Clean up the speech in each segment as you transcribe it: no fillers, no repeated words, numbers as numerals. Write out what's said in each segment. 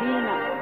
vina.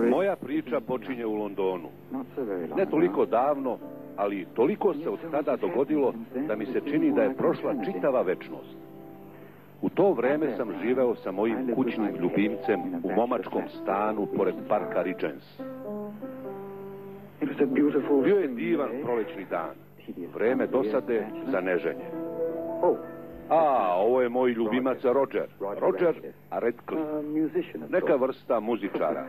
Moja priča počinje u Londonu. Ne toliko davno, ali toliko se od tada dogodilo da mi se čini da je prošla čitava večnost. U to vreme sam živeo sa mojim kućnim ljubimcem u momačkom stanu pored parka Regents. Bio je divan prolećni dan. Vreme dosade za neženje. A, ovo je moj ljubimac Roger. Roger Radcliffe. Neka vrsta muzičara.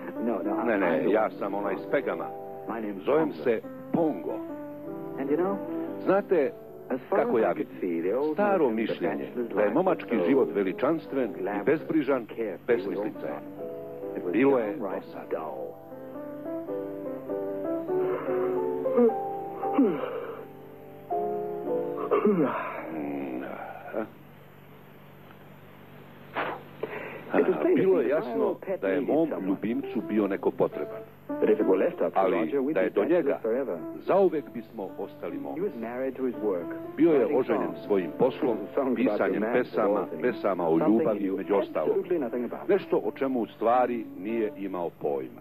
Ne, ja sam onaj s pegama. Zovem se Pongo. Znate, kako ja vidim, staro mišljenje da je momački život veličanstven i bezbrižan, besmislica je. Bilo je dosad. Bilo je jasno da je mom ljubimcu bio neko potreban. Ali da je do njega, zauvek bismo ostali momci. Bio je oženjen svojim poslom, pisanjem pesama o ljubavi među ostalom. Nešto o čemu u stvari nije imao pojma.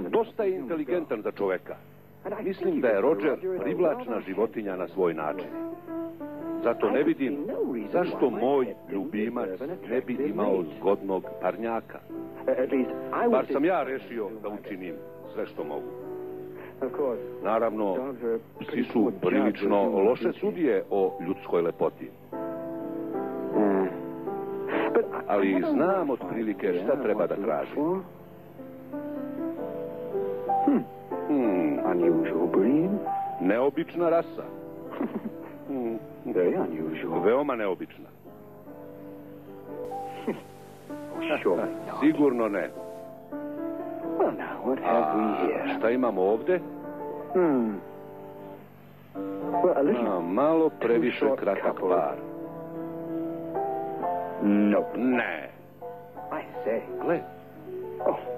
Dosta je inteligentan za čoveka. Mislim da je Roger privlačna životinja na svoj način. Zato ne vidim zašto moj ljubimac ne bi imao zgodnog parnjaka. Bar sam ja rešio da učinim sve što mogu. Naravno, psi su prilično loše sudije o ljudskoj lepoti. Ali znam otprilike šta treba da tražim. Neobična rasa. Veoma neobična. Sigurno ne. A šta imamo ovde? Malo previše kratak par. Ne. Gle.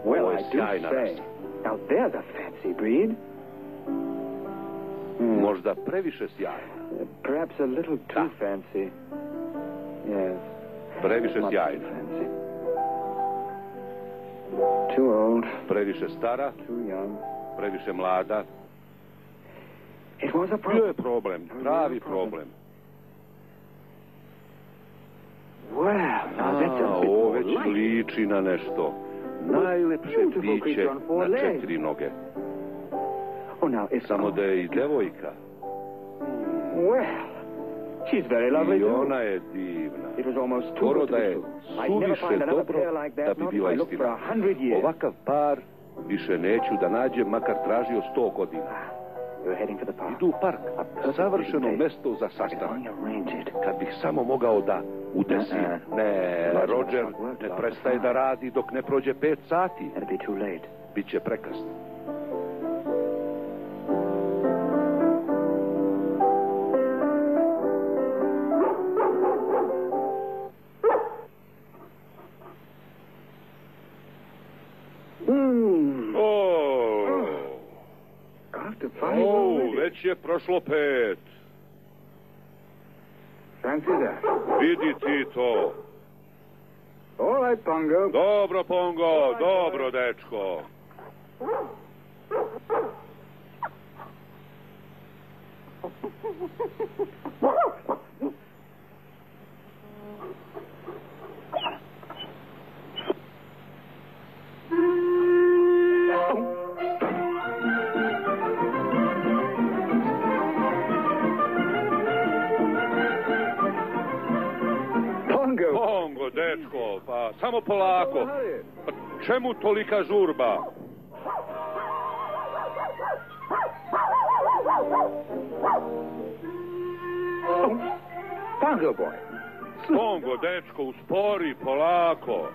Ovo je sjajna rasa. Možda previše sjajna. Perhaps a little too fancy. Yes. Previše sjajna. Too old. Previše stara. Too young. Previše mlada. It was a problem. Bio je problem, pravi problem. Ovo već liči na nešto. Najlepše biće na 4 noge. Samo da je i devojka. I ona je divna. Skoro da je suviše dobro da bi bila istina. Ovakav par više neću da nađem, makar tražio 100 godina. Idu u park, savršeno mesto za sastanak. Kad bih samo mogao da udesi. Ne, Roger ne prestaje da radi dok ne prođe 5 sati. Biće prekasno. Već je prošlo 5. Vidi ti to. Dobro, Pongo, dobro, dečko. Pongo, dečko, pa samo polako. Pa čemu tolika žurba? Pongo, dečko, uspori, polako.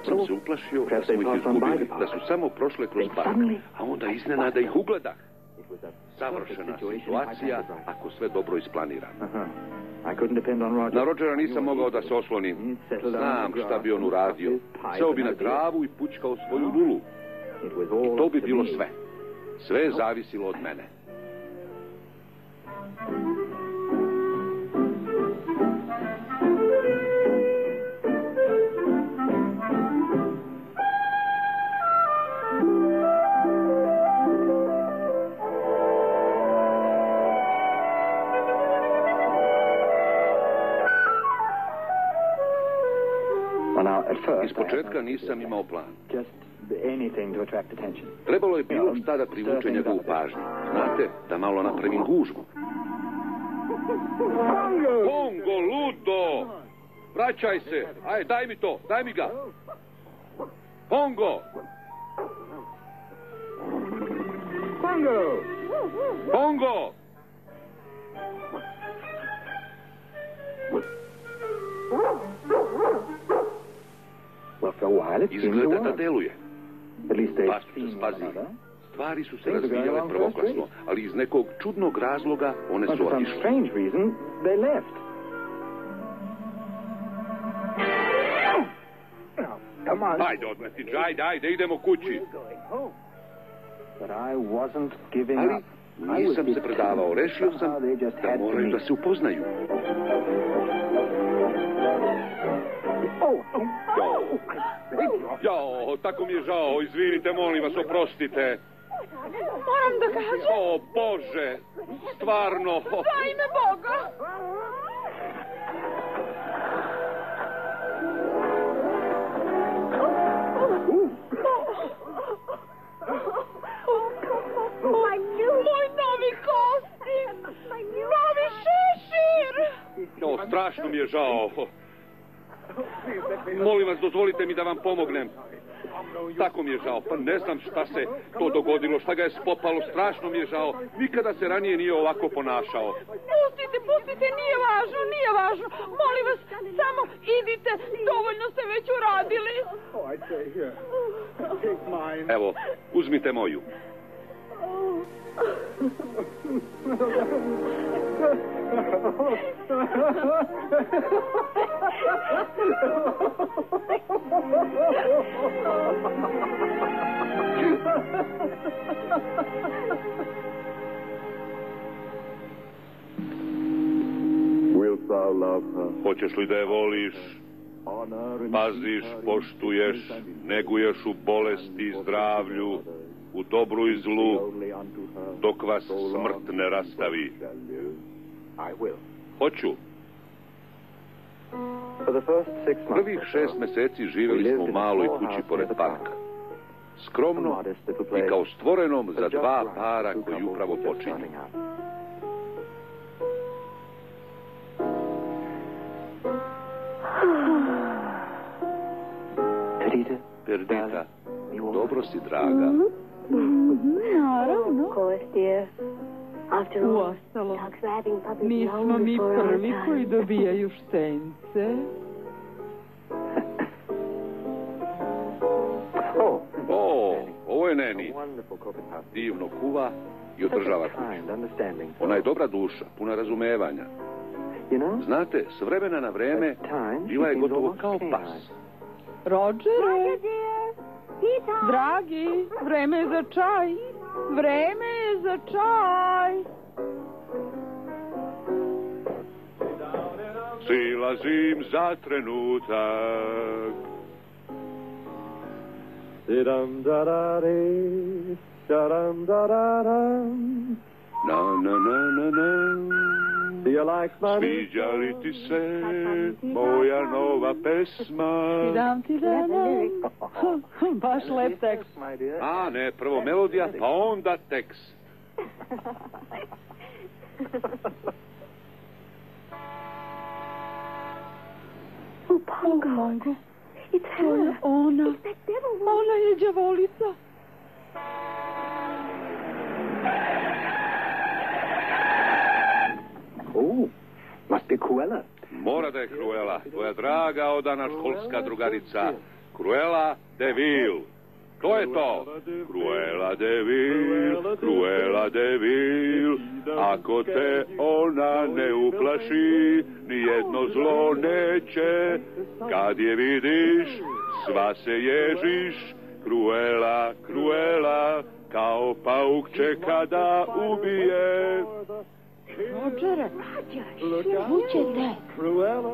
Sam se uplašio da smo ih izgubili, da su samo prošle kroz park, a onda iznenada ih ugledah. Savršena situacija ako sve dobro isplanirano. Na Rogera nisam mogao da se oslonim. Znam šta bi on uradio. Seo bi na travu i pučkao svoju lulu. I to bi bilo sve. Sve je zavisilo od mene. Iz početka nisam imao plan. Trebalo je bilo šta da privuče njegovu pažnju. Znate, da malo napravim gužvu. Pongo, ludo! Vraćaj se! Aj, daj mi to, daj mi ga! Pongo! Pongo! Izgleda da deluje. Pa su se spazili. Stvari su se razvijale prvoklasno, ali iz nekog čudnog razloga one su otišle. Ajde, odmetić, ajde, idemo kući. Ali nisam se predavao, rešio sam da moraju da se upoznaju. Jao, tako mi je žao, izvinite, molim vas, oprostite. Moram da kažem. O, Bože, stvarno. Za ime Boga. Moj novi kostim, novi šešir. O, strašno mi je žao. Molim vas, dozvolite mi da vam pomognem. Tako mi je žao, pa ne znam šta se to dogodilo, šta ga je spopalo, strašno mi je žao. Nikada se ranije nije ovako ponašao. Pustite, nije važno. Molim vas, samo idite, dovoljno ste već uradili. Evo, uzmite moju. Hoćeš li da je voliš, paziš, poštuješ, neguješ u bolesti i zdravlju, u dobru i zlu, dok vas smrt ne rastavi? Hoću. Prvih 6 meseci živjeli smo u maloj kući pored parka. Skromno i kao stvorenom za 2 para koji upravo počinju. Perdita, dobro si, draga. Naravno. Uostalo, nismo mi prvi koji dobijaju štence. Ovo je Neni. Divno kuva i održava kuću. Ona je dobra duša, puna razumevanja. Znate, s vremena na vreme bila je gotovo kao pas. Rodžere, dragi, vreme je za čaj. Vreme je za čaj. Silazim za trenutak. Na na na na na. Sviđa li ti se moja nova pesma? Ti dam. Baš lep tekst. A ne, prvo melodija, pa onda tekst. Pongo. Ona je đavolica. Mora da je Cruella, tvoja draga odana školska drugarica. Cruella de Vil. To je to. Cruella de Vil, Cruella de Vil. Ako te ona ne uplaši, nijedno zlo neće. Kad je vidiš, sva se ježiš. Cruella, Cruella, kao paukče kada ubije. Rodžere, kućete. Cruella.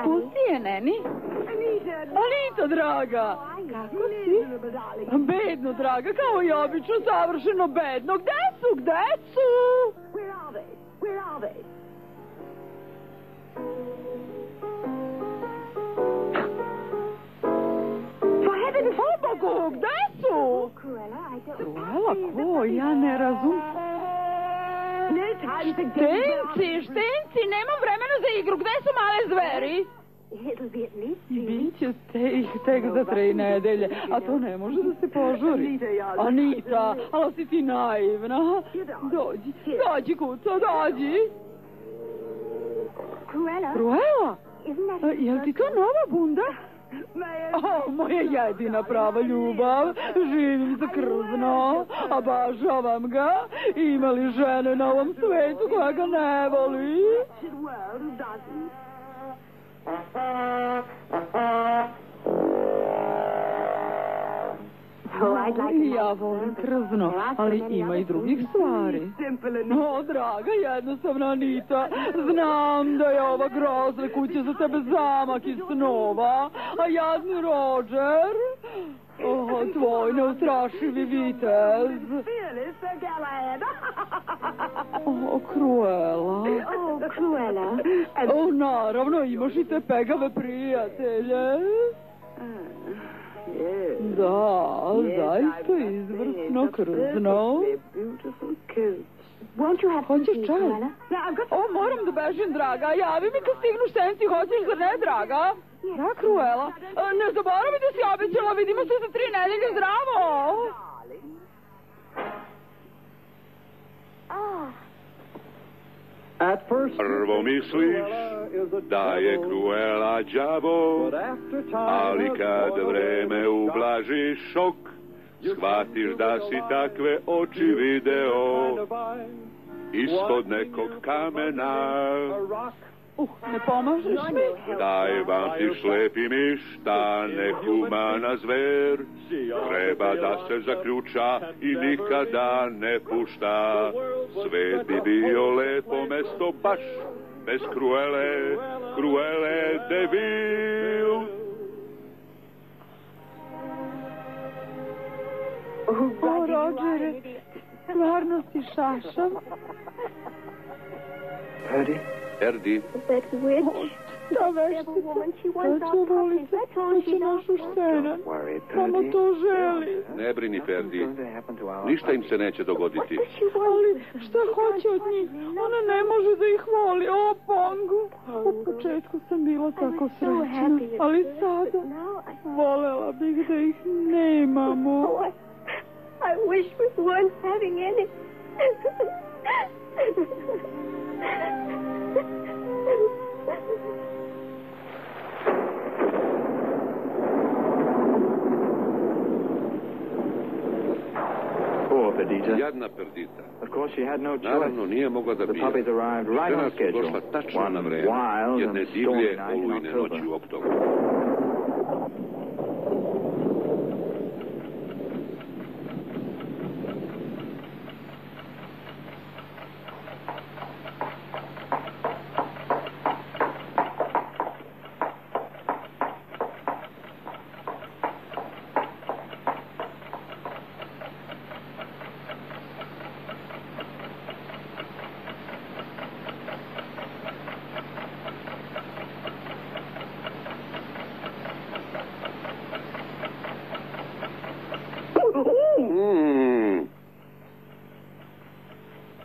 Pusti je, Neni. Anita, draga. Kako si? Bedno, draga, kao i obično, savršeno bedno. Gde su? O Bogu, gde su? Cruella, ko? Ja ne razum. Štenci, nemam vremena za igru. Gde su male zveri? Biće tek za 3 nedelje, a to ne može da se požuri. Anita, ali si ti naivna. Dođi, kuco, dođi. Cruella? Jel ti to nova bunda? Moja jedina prava ljubav. Živim za krzno, obožavam ga. Ima li žene na ovom svetu koja ga ne voli? Ja volim krzno, ali ima i drugih stvari. Draga, jednostavna Anita, znam da je ova grozna kuća za tebe zamak iz snova, a jadni Rodžer, tvoj neustrašivi vitez. Cruella. Naravno, imaš i te pegave prijatelje. Da, zaista izvrsno krzno. Hoćeš čaj? Moram da bežim, draga. Javi mi kad stignu štenci, hoćeš, zar ne, draga? Da, Cruella. Ne zaboravi da si obećala, vidimo se za 3 nedelje, zdravo! Prvo misliš da je Cruella đavo, ali kad vreme ublaži šok, shvatiš da si takve oči video ispod nekog kamena. Ne pomažeš mi? Daj vam ti šlepi ništa, nehumana zver, treba da se zaključa i nikada ne pušta. Svet bi bio lepo mesto baš bez Cruelle, Cruelle de Vil. O, Rodžere, stvarno si šašav. Erdi. Ta veštica, ta ulica, to će našu Štena. Mama to želi. Ne brini, Ferdi. Ništa im se neće dogoditi. Ali šta hoće od njih? Ona ne može da ih voli. O, Pongo. U početku sam bila tako srećna, ali sada volela bih da ih nemamo. I wish we weren't having any. Poor Perdita. Jadna Perdita. Of course, she had no choice. Naravno, nije mogla da bira. The puppies arrived right on schedule. Došla tačno na vreme. Jedne divlje olujne noći u oktobru.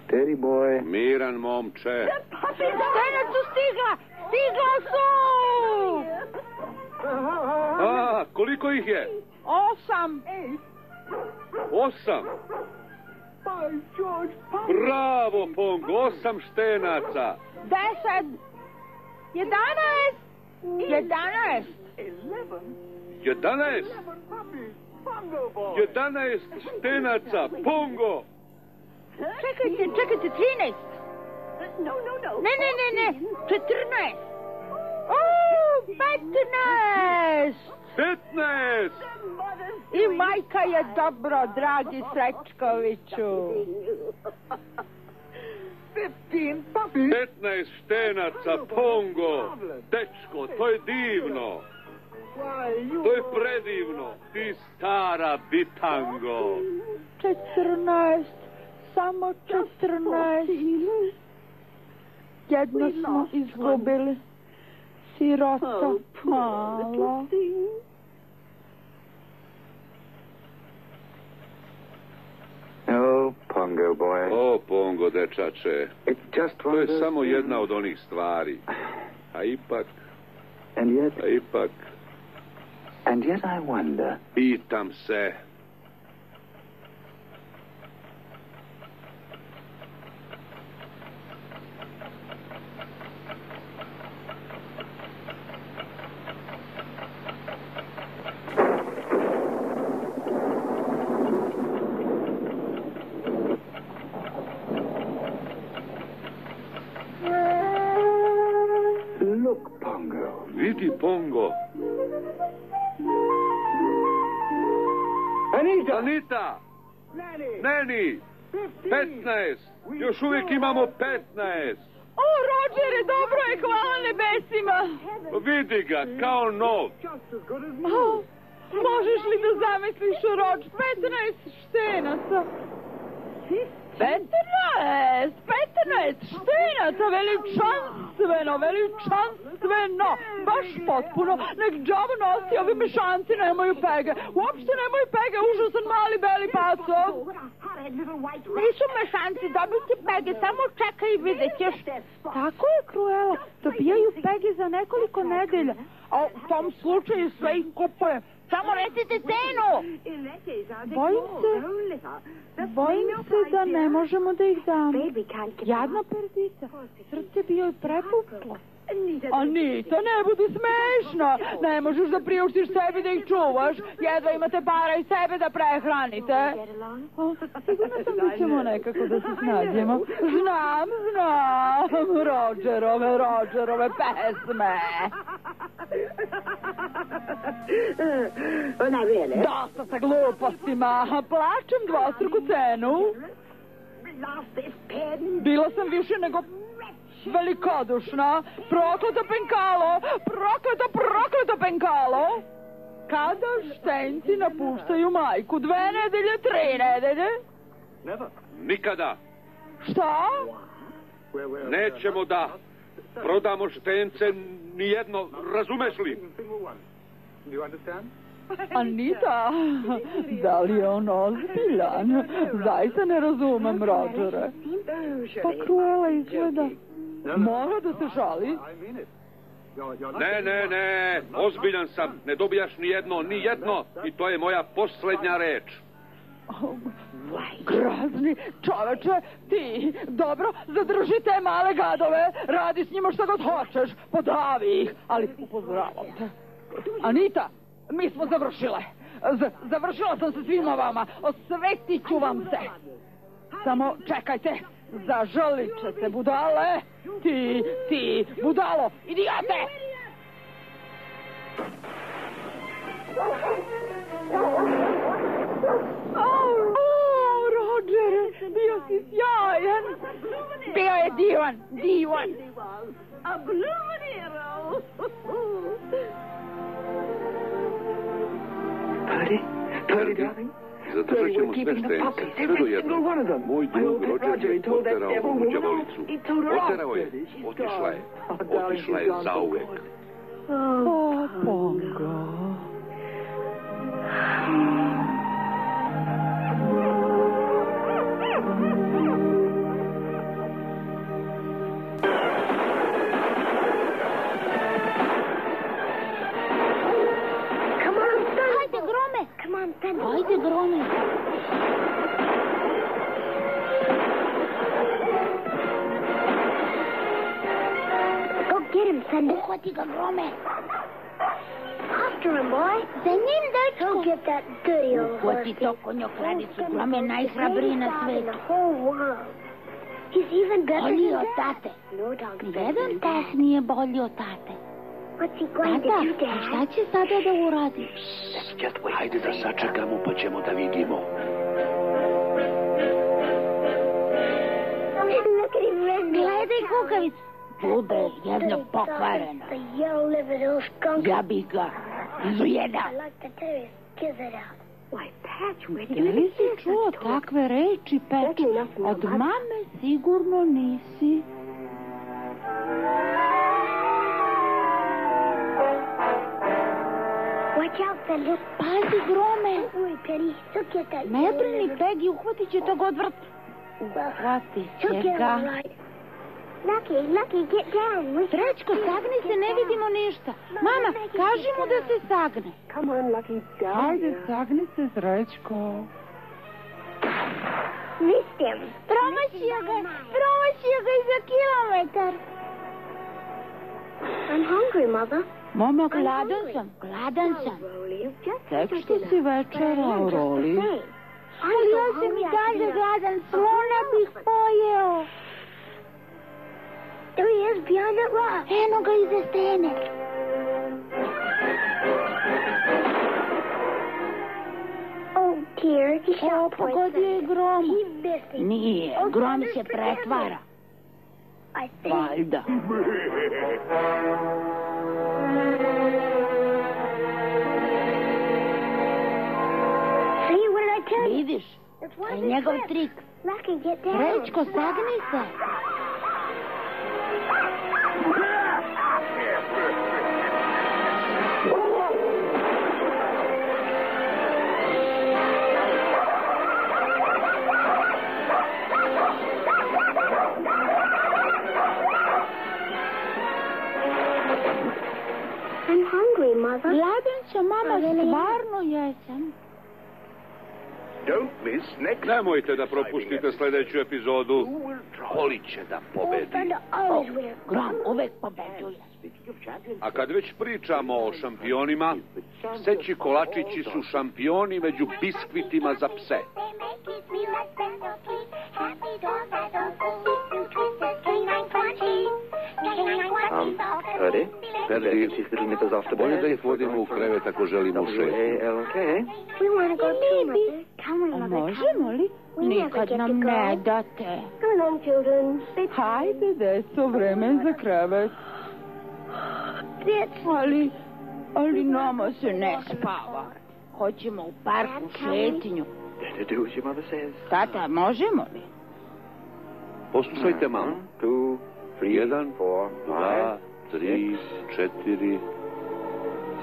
Teddy boy. Miran, momče. Štena su stigla! Stigla su! A, koliko ih je? 8. 8. Bravo, Pongo, 8 štenaca. 10. 11. 11 štenaca, Pongo. Čekajte, 13. No. Ne, 14. O, 15. 15. I majka je dobro, dragi Srećkoviću. 15 štenaca, Pongo. Dečko, to je divno. To je predivno. Ti stara bitango. 14. Samo 14. Jedno smo izgubili. Sirota mala. Oh, Pongo boy. O, Pongo, dečače. To je samo jedna od onih stvari. A ipak... And yet I wonder. Pitam se. Look, Pongo. Vidi, Pongo. Anita! Neni! 15! Još uvijek imamo 15! O, Rodžere, dobro je, hvala nebesima. Vidi ga, kao nov. O, možeš li da zamisliš, Rodž, 15 štenaca? 15 štenaca, veličanstveno, baš potpuno. Nek džavo nosi, ovi mešanci nemaju pege. Uopšte nemaju pege, užasan mali beli pacov. Nisu mešanci, dobiti pege, samo čekaj i vidjet ćeš. Tako je, Cruella, dobijaju pege za nekoliko nedelja. A u tom slučaju sve ih kupuje Samo recite cenu! Bojim se da ne možemo da ih damo. Jadna perdica, srce bi joj prepuklo. Anita, ne budi smešna. Ne možeš da priuštiš sebi da ih čuvaš. Jedva imate para i sebe da prehranite. Sigurno sam da ćemo nekako da se snađemo. Znam. Rogerove pesme. Dosta sa glupostima. Plačem dvostruku cenu. Bila sam više nego velikodušna. Prokleto penkalo. Kada štenci napuštaju majku? 2 nedelje, 3 nedelje? Nikada. Šta? Nećemo da prodamo štence nijedno, razumeš li? Anita, da li je on ozbiljan? Zaista ne razumem, Rogere. Pa Cruella izgleda. Mora da se šali. Ne, ozbiljan sam. Ne dobijaš nijedno i to je moja poslednja reč. Grazni čoveče, ti, dobro, zadrži te male gadove, radi s njima šta god hoćeš, podavi ih, ali upozoravam te. Anita, mi smo završile. Završila sam sa svima vama, osvetit ću vam se. Samo čekajte, zažalit ćete, budale. Ti, budalo, idiote! Roger, bio si sjajan. Bio je divan. A bloomin' hero. Purdy, darling. Zadržat ćemo sve štence, sve do jednog. Moj drug Roger je oterao ovu đavolicu. Oterao je, otišla je zauvek. Pongo. Ajde, Grome. Go get him, Thunder. Uhvati ga, Grome. After him, boy. Za njim, dečko. Go get that goody old horse. Uhvati to konjokradicu. Grome je najhrabriji na svetu. He's even better bolji than od Dad. tate. No dog's Jedan tas nije bolji od tate. What's he going to Tata, do, a Dad? šta će sada da uradi? Hajde da sačekamo pa ćemo da vidimo. Look at him, red. Gledaj kukavicu. Bube, jedna pokvarena. The yellow-livered old skunk. Ja bih ga izujeda. I like to tell you, give it out. Why, Patch, where Da li si čuo takve reči, Peč? Od mame sigurno nisi. Watch out, Thunder. Pazi, Grome. Don't worry, Penny. He'll get that. Ne brini, Peggy, uhvatit će tog odvrt. Uhvati He'll će get ga. all right. Lucky, get down. Srećko, sagni se, ne vidimo ništa. Mama, kaži mu da se sagne. Come on, Lucky. Hajde, sagni se, Srećko. Missed him. Promašio ga i za kilometar. I'm hungry, Mother. Mama, gladan sam. Tek što si večerao, Roli. Ali ja sam i dalje gladan, slona bih pojeo. There he is, behind that rock. Eno ga iza stene. Oh, dear. He shot Pogodio je grom. He missed him. Nije, grom se pretvara. I think. Valjda. See what did I tell you? Vidiš, It's to one je of his njegov tricks. trik. Lucky, get down. Srećko, sagni se. I'm hungry, Mother. Gladan sam, mama, stvarno jesam. Nemojte da propustite sljedeću epizodu. Oli će da pobedi. Gram uvek pobeđuje. A kad već pričamo o šampionima, pseći kolačići su šampioni među biskvitima za pse. Perdi, bolje da ih vodimo u krevet ako želimo ušeti. Možemo li? Nikad nam ne date. Hajde, deco, vreme za krevet. Ali nama se ne spava. Hoćemo u parku šetinju. Tata, možemo li? Poslušajte malo. 1, 2, 3, 4,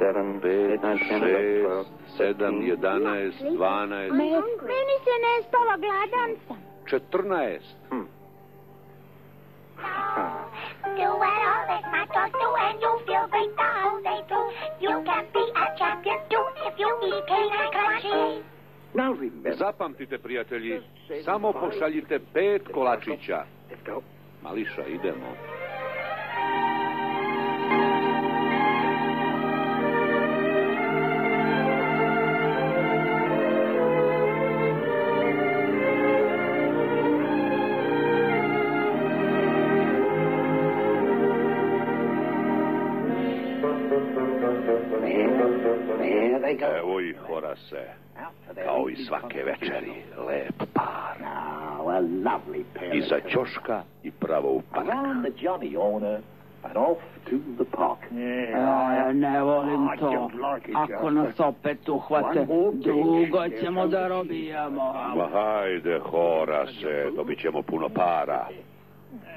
5, 6, 7, 11, 12. Meni se ne spava, gladan sam. 14. Do what all that my dogs do, and you'll feel great the whole day through. You can be a champion too if you eat canine crunchies. Zapamtite, prijatelji, samo pošaljite 5 kolačića. Mališa, idemo. Evo ih, Horase, kao i svake večeri, lep par. Iza ćoška i pravo u park. Ja ne volim to. Ako nas opet uhvate, dugo ćemo da robijamo. Ma hajde, Horase, dobit ćemo puno para.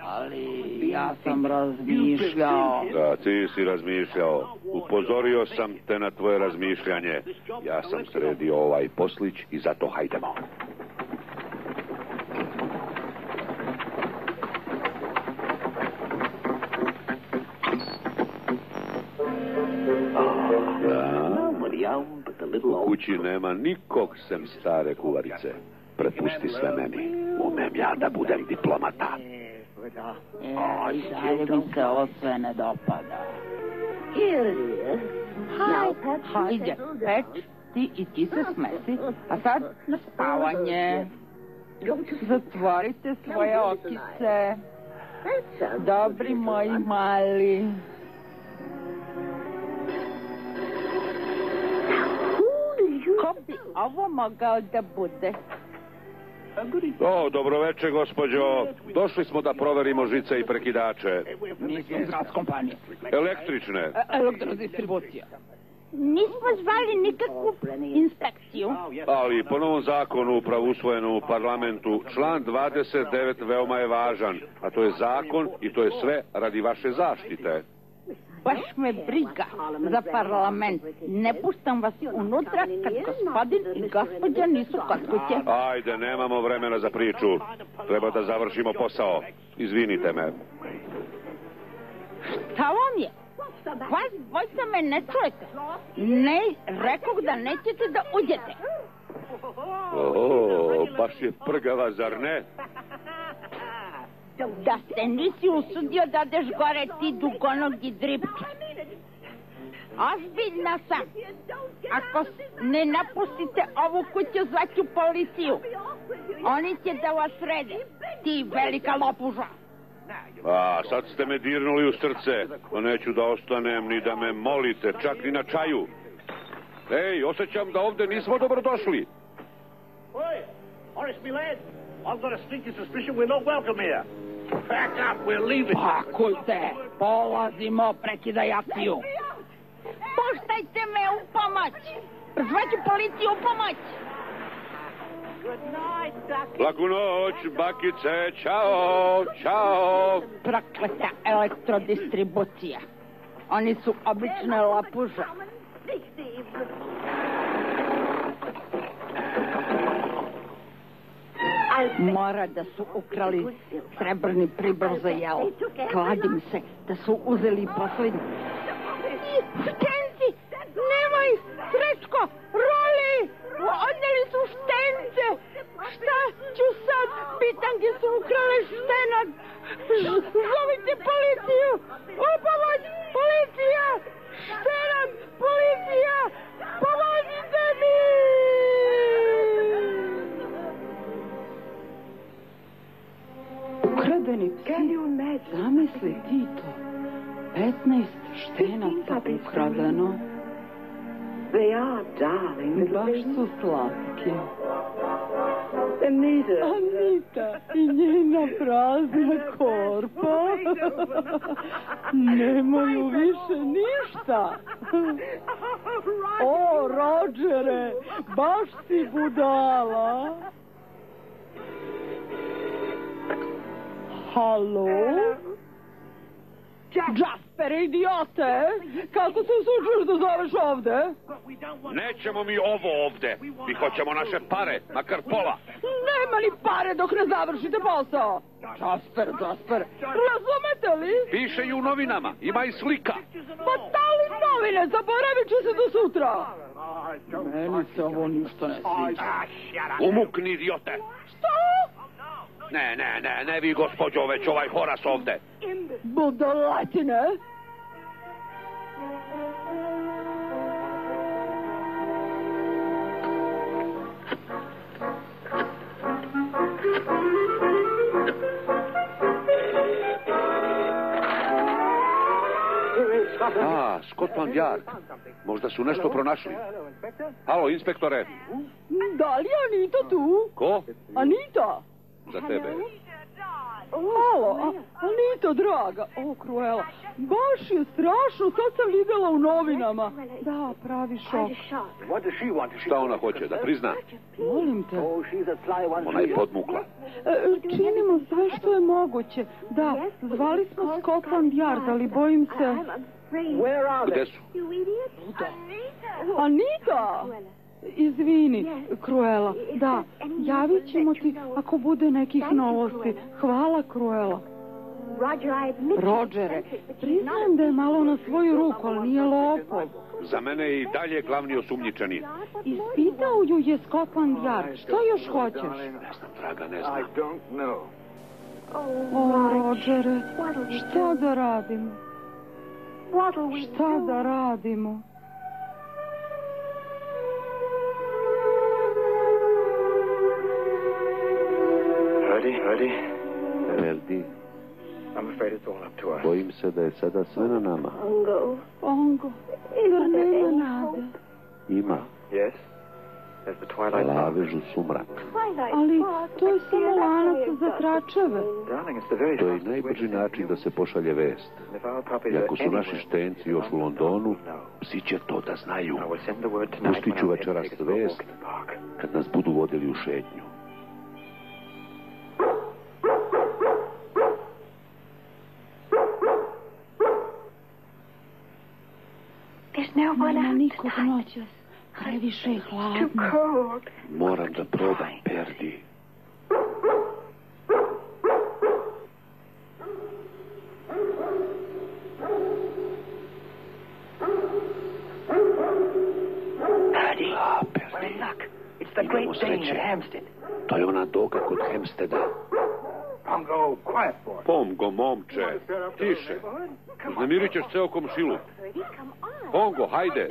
Ali ja sam razmišljao. Da, ti si razmišljao. Upozorio sam te na tvoje razmišljanje. Ja sam sredio ovaj poslić i zato hajdemo. U kući nema nikog sem stare kuvarice. Prepusti sve meni. Umem ja da budem diplomata. I dalje mi se ovo sve ne dopada. Hajde, Peč, ti i ti se smesi, a sad na spavanje. Zatvorite svoje okice. Dobri moji mali. Ko bi ovo mogao da bude? Dobroveče, gospođo. Došli smo da proverimo žice i prekidače. Nisam iz kompanije. Električne. Elektrodistribucija. Nismo zvali nikakvu inspekciju. Ali po novom zakonu upravo usvojenom u parlamentu, član 29 veoma je važan, a to je zakon i to je sve radi vaše zaštite. Baš me briga za parlament. Ne puštam vas unutra kad gospodin i gospođa nisu kod kuće. Ajde, nemamo vremena za priču. Treba da završimo posao. Izvinite me. Šta vam je? Vas dvojca me ne čujete. Ne, rekao da nećete da uđete. Baš je prgava, zar ne? Da se nisi usudio da deš gore ti dugonogi dripki. Ozbiljna sam. Ako ne napustite ovu kuću, zvaću policiju. Oni će da vas srede. Ti velika lopuža. Sad ste me dirnuli u srce. Pa neću da ostanem ni da me molite, čak ni na čaju. Ej, osjećam da ovde nismo dobrodošli. Oj, Horace, mi lad. I've got a sneaky suspicion we're not welcome here. Pack up, we're leaving. Pakujte, polazimo, prekidaj akciju. Puštajte me u pomoć. Zvaću policiju u pomoć. Laku noć, bakice, čao, čao. Prokleta elektrodistribucija. Oni su obične lopuže. Mora da su ukrali srebrni pribor za jelo. Kladim se da su uzeli poslednji. Štenci! Nemoj, Srećko! Roli! Odneli su štence! Šta ću sad? Bitange su ukrale štenak! Zovite policiju! U pomoć! Policija! Štenak! Policija! Pomozite mi! Ukradeni psi. Zamisli ti to. 15 štenaca ukradeno. Baš su slatki. Anita i njena prazna korpa. Nemaju više ništa. O, Rodžere, baš si budala. Halo? Jasper, idiote! Kako se usučuješ da zoveš ovde? Nećemo mi ovo ovde. Mi hoćemo naše pare, makar pola. Nema ni pare dok ne završite posao. Jasper, razumete li? Piše i u novinama, ima i slika. Pa stali novine, zaboravit ću se do sutra. Meni se ovo ništa ne sviđa. Umukni, idiote. Što? Ne vi, gospođo, već ovaj Horas ovde. Budalatine. Scotland Yard. Možda su nešto pronašli. Halo, inspektore. Da li je Anita tu? Ko? Anita. Za tebe. Halo, Anita, draga. O, Cruella. Baš je strašno, sad sam videla u novinama. Da, pravi šok. Šta ona hoće, da prizna? Molim te. Ona je podmukla. Činimo sve što je moguće. Da, zvali smo Scotland Yard, ali bojim se... Gde su? Anita! Izvini, Cruella. Da, javit ćemo ti ako bude nekih novosti. Hvala, Cruella. Rodžere, priznajem da je malo na svoju ruku, ali nije lopov. Za mene je i dalje glavni osumnjičeni. Ispitao ju je Scotland Yard. Šta još hoćeš? Ne znam, draga, ne znam. O, Rodžere, šta da radimo? Šta da radimo? Verdi, bojim se da je sada sve na nama. Ongo, zar nema nade? Ima. Lavežu sumrak. Ali to je samo lanac za tračeve. To je najbrži način da se pošalje vest. I ako su naši štenci još u Londonu, psi će to da znaju. Pustit ću večeras vest kad nas budu vodili u šetnju. Nema nikog noćas. Previše je hladno. Moram da probam, Perdi. Perdi. Imamo sreće. To je ona doga kod Hempsteda. Pongo, momče, tiše. Uznemirit ćeš ceo komšilu. Pongo, hajde.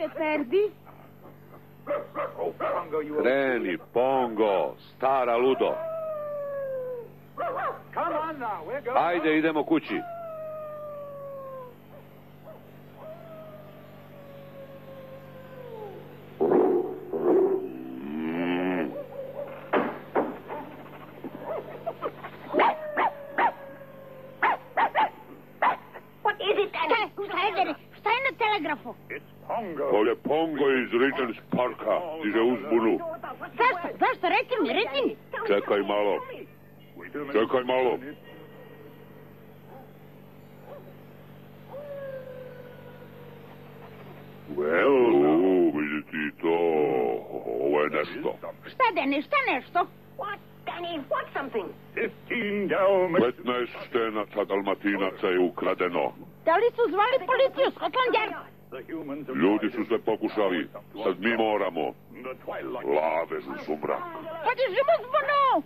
Kreni, Pongo, stara ludo. Hajde, idemo kući. Šta je na telegrafu? To je Pongo iz Regent's Parka. Stiže uzbunu. Zašto? Reci mi. Čekaj malo. Vidi ti to. Ovo je nešto. Šta nešto? 15 štenaca dalmatinaca je ukradeno. Da li su zvali policiju, Scotland Yard? Ljudi su sve pokušali, sad mi moramo. Lavež u sumrak. Pa držimo zvono!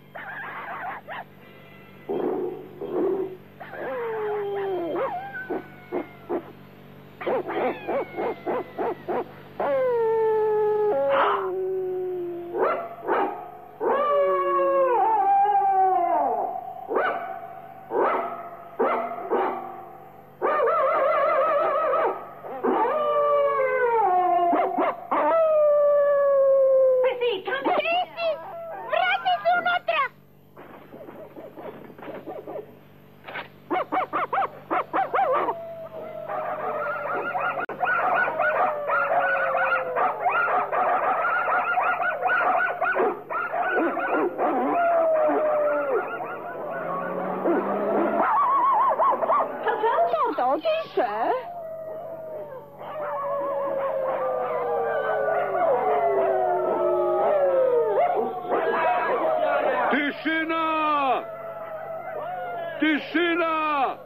Tišina!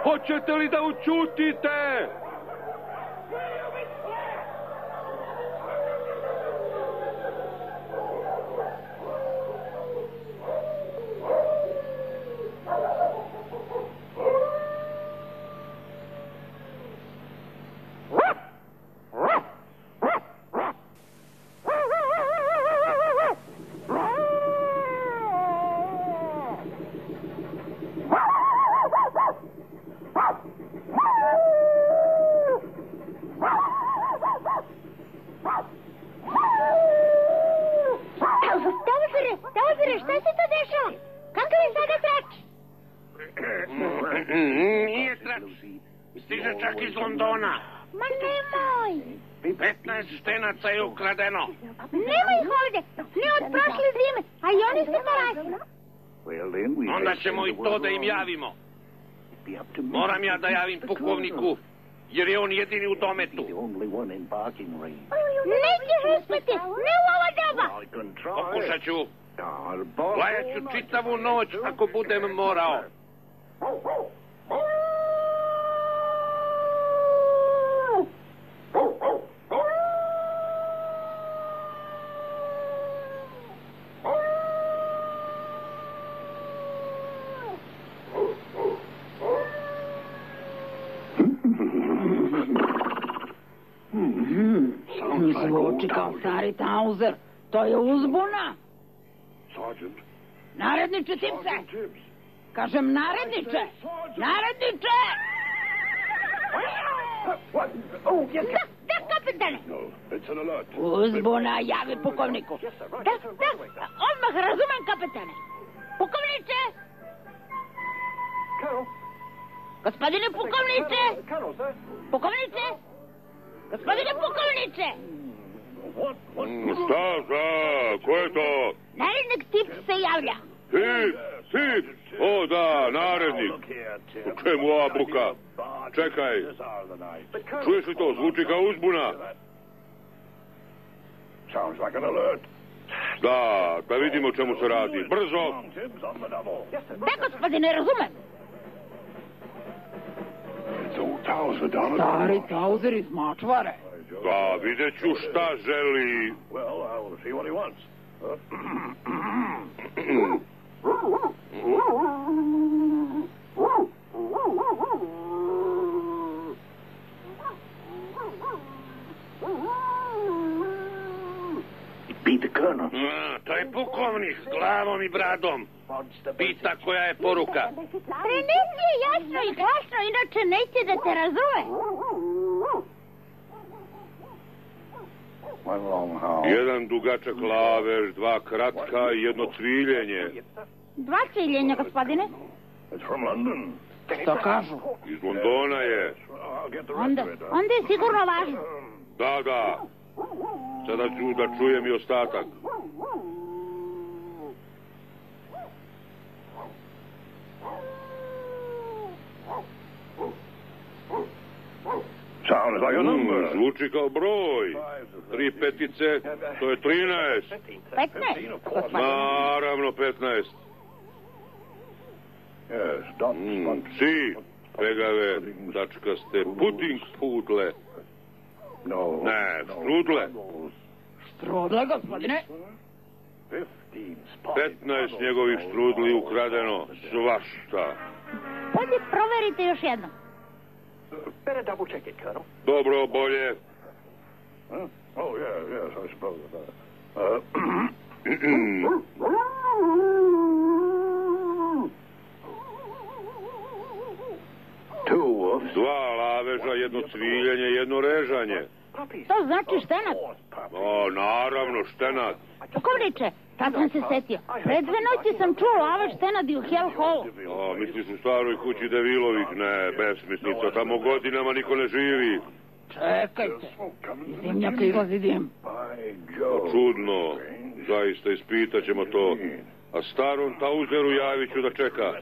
Hoćete li da učutite? Stiže čak iz Londona. Ma nemoj! 15 štenaca je ukradeno. Nemoj ih ovdje! Ne od prošle zime, a i oni se porađaju. Onda ćemo i to da im javimo. Moram ja da javim pukovniku, jer je on jedini u dometu. Nećeš uspjeti, ne u ovo doba! Pokušat ću. Lajat ću čitavu noć ako budem morao. Zvuči kao stari Tauzer. To je uzbuna. Naredniče Tipse. Kažem naredniče. Naredniče! Da, kapitane. Uzbuna, javi pukovniku. Da, odmah razumem, kapitane. Pukovniče! Gospodine pukovniče! Pukovniče! Gospodine pukovniče! Šta? Ko je to? Narednik Tip se javlja. Tip? O da, narednik. U čemu ova buka? Čekaj. Čuješ li to? Zvuči kao uzbuna. Da vidimo o čemu se radi. Brzo! Da, gospodine, razumem. Stari Tauzer iz Mačvare. Da, vidjet ću šta želi. To je pukovnik s glavom i bradom. Pita koja je poruka. Prenesi je jasno i glasno, inače neće da te razume. Jedan dugačak lavež, dva kratka i jedno cviljenje. Dva cviljenja, gospodine. Što kažu? Iz Londona je. Onda je sigurno važno. Da. Sada ću da čujem i ostatak. Zvuči kao broj. 3 petice, to je 13. 15? Naravno 15. Si, pegave, tačkaste, puding pudle. Ne, štrudle. Štrudle, gospodine? 15 njegovih štrudli ukradeno, svašta. Bolje proverite još jednom. Dobro, bolje. Dva laveža, jedno cviljenje, jedno režanje. To znači štenac. O, naravno, štenac. Pukovniče, sad sam se setio. Pre 2 noći sam čuo lavež štenadi u Hell Hallu. O, misliš u staroj kući Devilovih? Ne, besmislica, tamo godinama niko ne živi. Čekajte, iz dimnjaka izlazi dim. Čudno, zaista ispitat ćemo to. A starom Tauzeru javit ću da čeka.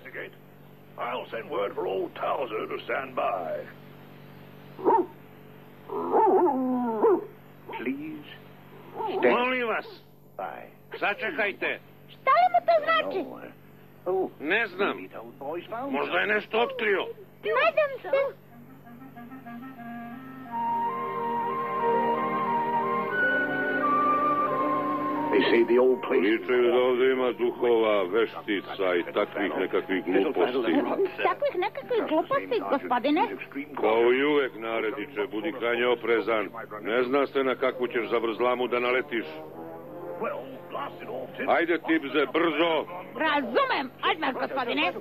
I'll send word for old Towser to stand by. Please. Molim vas, sačekajte. Šta li mu to znači? Ne znam, možda je nešto otkrio. Nadam se. Pričaju da ovdje ima duhova, veštica i takvih nekakvih gluposti. Takvih nekakvih gluposti, gospodine? Kao i uvek, narediče, budi krajnje oprezan. Ne zna se na kakvu ćeš zavrzlamu da naletiš. Ajde, Tipze, brzo! Razumem, odmah, gospodine.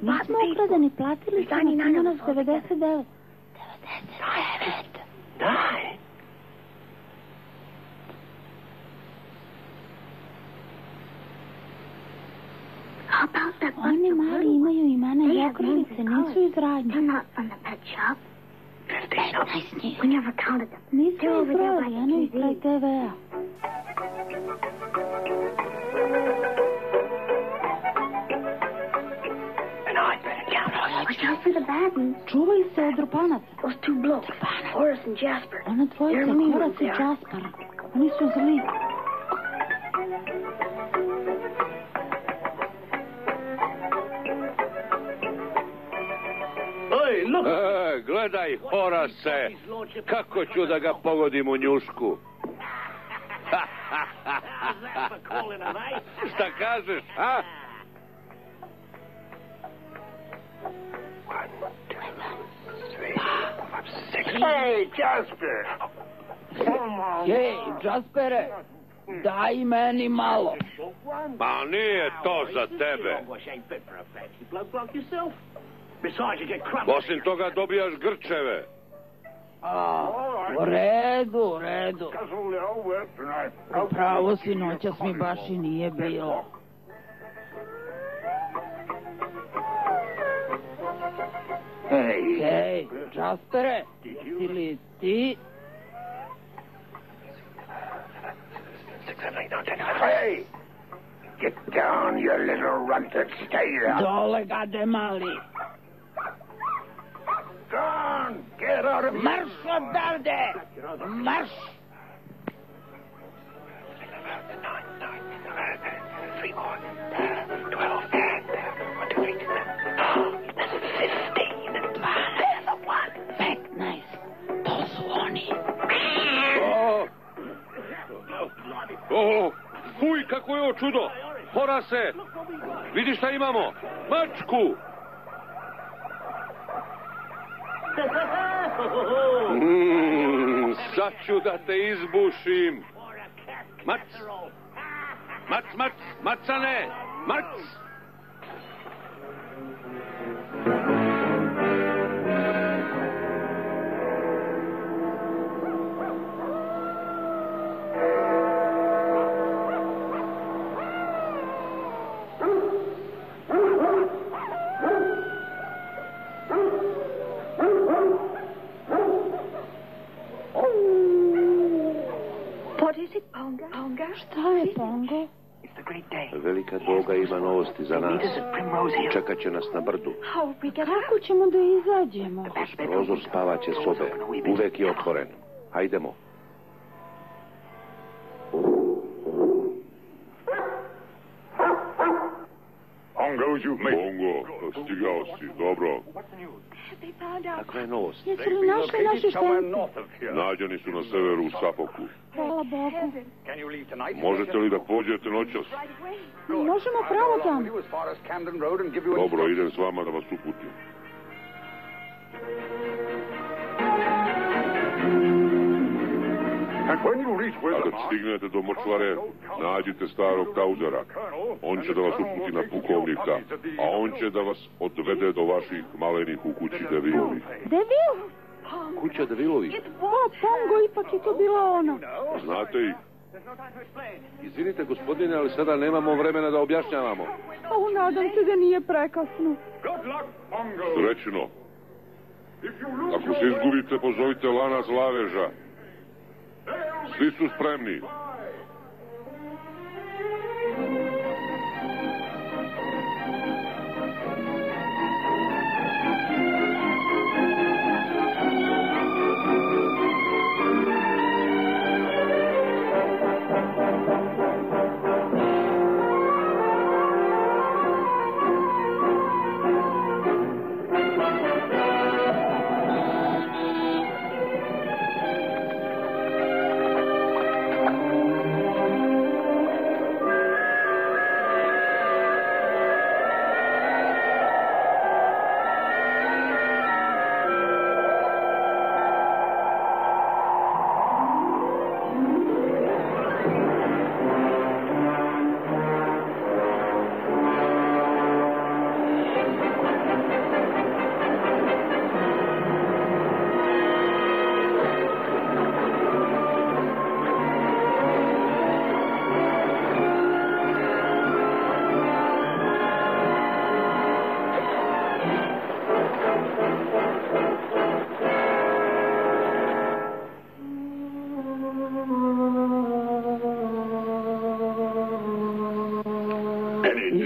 Nismo ukradeni, platili smo, ima nas 99. 99? Daj! Oni mali imaju imena i ogrlice, nisu iz radnje. 15 njih. Nismo izbrojali, eno ih kraj TV-a. Čuvaj se od drupanaca. Ona dvojica, Horace i Jasper. Oni su zli. Gledaj, Horace, kako ću da ga pogodim u njušku. Šta kažeš, a? Hey, Jasper! Hej, Jaspere, daj meni malo. Pa nije to za tebe. Osim toga dobijaš grčeve. U redu. Upravo si, noćas mi baš i nije bilo. Hej, Jaspere, jesi li ti? Hey! Get down, you little runt, and stay there. Dole, gade mali. Gone! Get out of here! Marš odavde! Marš! 3 more. 12. 1, 2, 3. That's 15. 15. To su oni. Fuj, kako je ovo čudo! Horace, vidi šta imamo! Mačku! Sad ću da te izbušim! Mac! Macane! Mac! Šta je, Pongo? Velika Doga ima novosti za nas. Čekat će nas na brdu. Kako ćemo da izađemo? Kroz prozor spavaće sobe. Uvek je otvoren. Hajdemo. Pongo, stigao si, dobro. Kakva je novost? Jesu li našli naše štence? Nađeni su na severu u Sapoku. Hvala Bogu. Možete li da pođete noćas? Možemo pravo tamo. Dobro, idem s vama da vas uputim. A kad stignete do močvare, nađite starog Tauzera. On će da vas uputi na pukovnika, a on će da vas odvede do vaših malenih u kući Devilovi. Devil? Kuća Devilovi? O, Pongo, ipak je to bila ona. Znate ih? Izvinite, gospodine, ali sada nemamo vremena da objašnjavamo. O, nadam se da nije prekasno. Srećno. Ako se izgubite, pozovite Lana Zlaveža. Svi su spremni.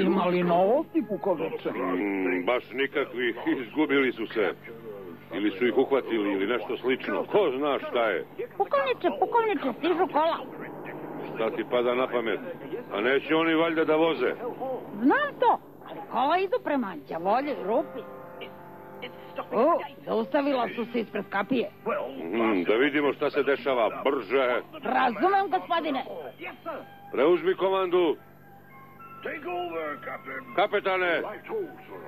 Ima li novosti, pukovniče? Baš nikakvi, izgubili su se. Ili su ih uhvatili, ili nešto slično. Ko zna šta je? Pukovniče, stižu kola. Šta ti pada na pamet? A neće oni valjda da voze? Znam to, ali kola idu prema đavolje rupi. O, zaustavila su se ispred kapije. Da vidimo šta se dešava. Brže! Razumem, gospodine. Preuzmi komandu. Kapetane!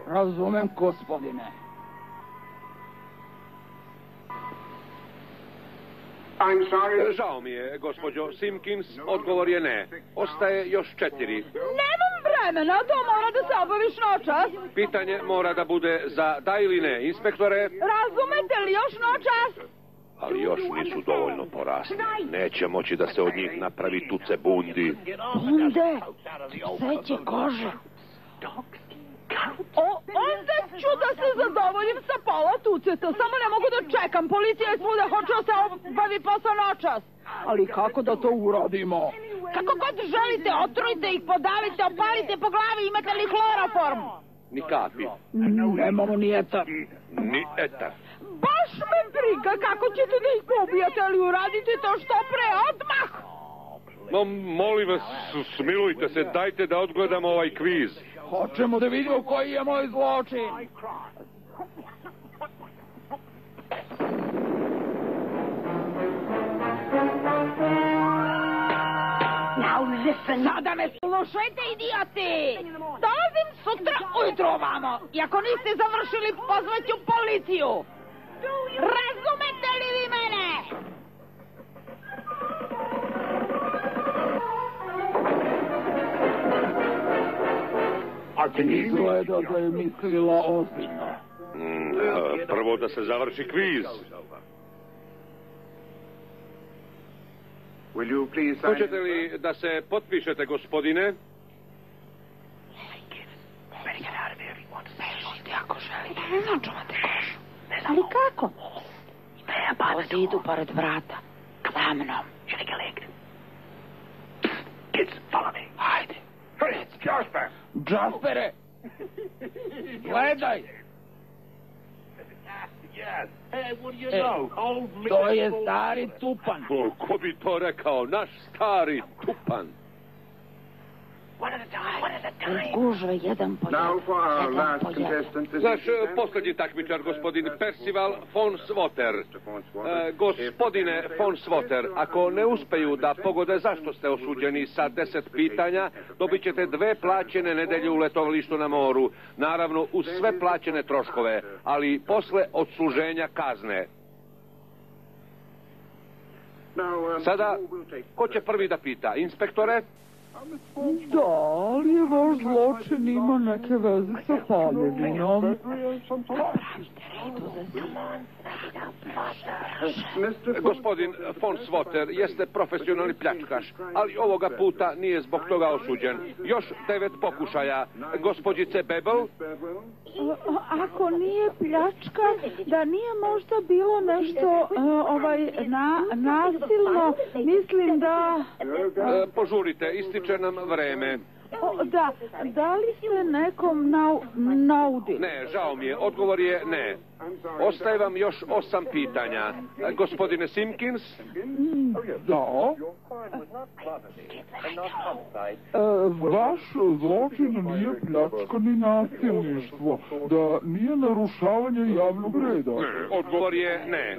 Razumem, gospodine. Žao mi je, gospođo Simpkins, odgovor je ne. Ostaje još 4. Nemam vremena, to mora da se obaviš noćas. Pitanje mora da bude za da ili ne, inspektore. Razumete li još noćas? Ali još nisu dovoljno porasli. Neće moći da se od njih napravi tuce bundi. Bunde, pseće kože. Onda ću da se zadovoljim sa pola tuceta. Samo ne mogu da čekam. Policija je svuda, hoće da se obavi posao noćas. Ali kako da to uradimo? Kako god želite, otrujte ih, podavite, opalite po glavi, imate li hloroform? Ni kapi. Nemamo ni etar. Ni etar. Baš me briga kako ćete da ih pobijate, ali uradite to što pre, odmah! No, molim vas, smilujte se, dajte da odgledamo ovaj kviz. Hoćemo da vidimo koji je moj zločin. Sada me slušajte, idioti! Dolazim sutra ujutro ovamo. I ako niste završili, pozvaću policiju. Razumete li vi mene? Izgleda da je mislila ozbiljno. Prvo da se završi kviz. Hoćete li da se potpišete, gospodine? Bežite ako želite, sačuvate kožu. Ali kako? Po zidu pored vrata. Za mnom. Jaspere! Gledaj! To je stari tupan. Ko bi to rekao? Naš stari tupan. Gužve, jedan po jedan. Naš posljednji takmičar, gospodin Percival von Swoter. Gospodine von Swoter, ako ne uspeju da pogode zašto ste osuđeni sa 10 pitanja, dobit ćete 2 plaćene nedelje u letovalištu na moru. Naravno, uz sve plaćene troškove, ali posle odsluženja kazne. Sada, ko će prvi da pita? Inspektore? Da, li je vaš zločin ima neke veze sa paljevinom? Gospodin von Swoter jeste profesionalni pljačkaš, ali ovoga puta nije zbog toga osuđen. Još 9 pokušaja. Gospođice Bebel? Ako nije pljačka, da nije možda bilo nešto nasilno, mislim da... Požurite, ističe nam vreme. Da li ste nekom naudili? Ne, žao mi je, odgovor je ne. Ostaje vam još 8 pitanja. Gospodine Simpkins? Da. Vaš zločin nije pljačka ni nasilništvo, da nije narušavanje javnog reda. Ne, odgovor je ne.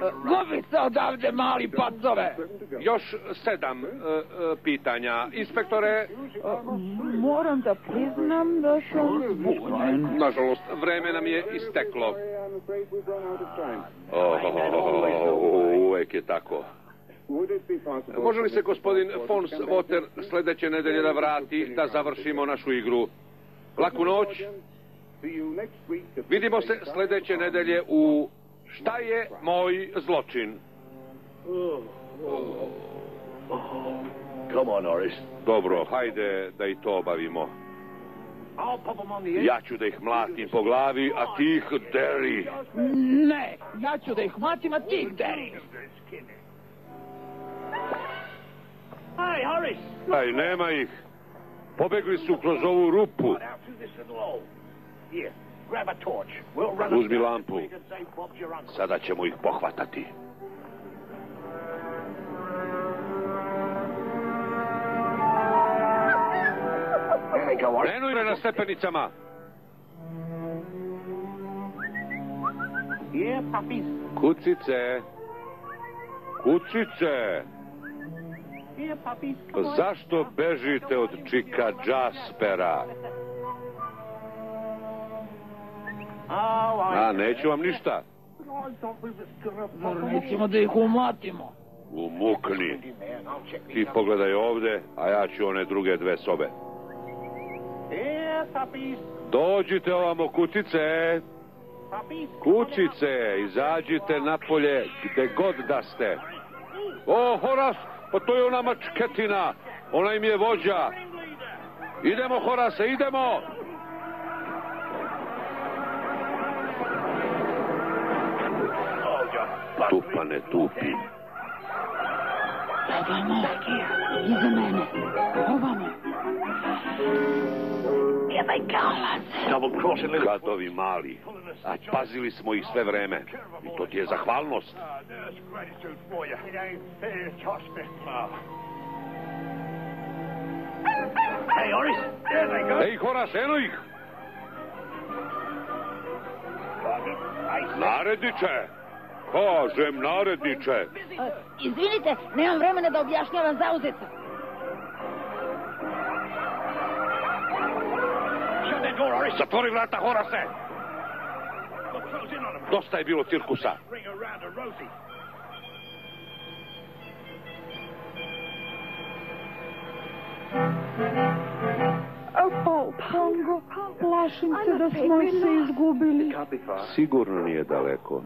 Gubi se odavde, mali pacove! Još 7 pitanja. Inspektore? Moram da priznam da sam zbunjen. Nažalost, vreme nam je isteklo. Uvek je tako. Može li se gospodin von Swoter sljedeće nedelje da vrati da završimo našu igru? Laku noć. Vidimo se sljedeće nedelje u Šta je moj zločin? Dobro, hajde da i to obavimo. Ja ću da ih mlatim po glavi, a ti ih deri. Ne, ja ću da ih mlatim, a ti ih deri. Aj, nema ih. Pobegli su kroz ovu rupu. Uzmi lampu. Sada ćemo ih pohvatati. Krenuj na stepenicama. Kucice. Kucice. Zašto bežite od čika Jaspera? A, neću vam ništa. Nećemo da ih umlatimo. Umukni. Ti pogledaj ovde, a ja ću one druge 2 sobe. Dođite ovamo, kucice. Kucice, izađite napolje gde god da ste. O, Horas, pa to je ona mačketina. Ona im je vođa. Idemo, Horase, idemo. Tupane, tupi. Ovamo, iza mene. Ovamo. Gadovi mali. A pazili smo ih sve vreme. I to ti je zahvalnost. Ej, Horas, eno ih! Naredniče! Kažem, naredniče! Izvinite, nemam vremena da objašnjavam zauzeto. Zatvori vrata, Horase! Dosta je bilo cirkusa. Pongo, plašim se da smo se izgubili. Sigurno nije daleko.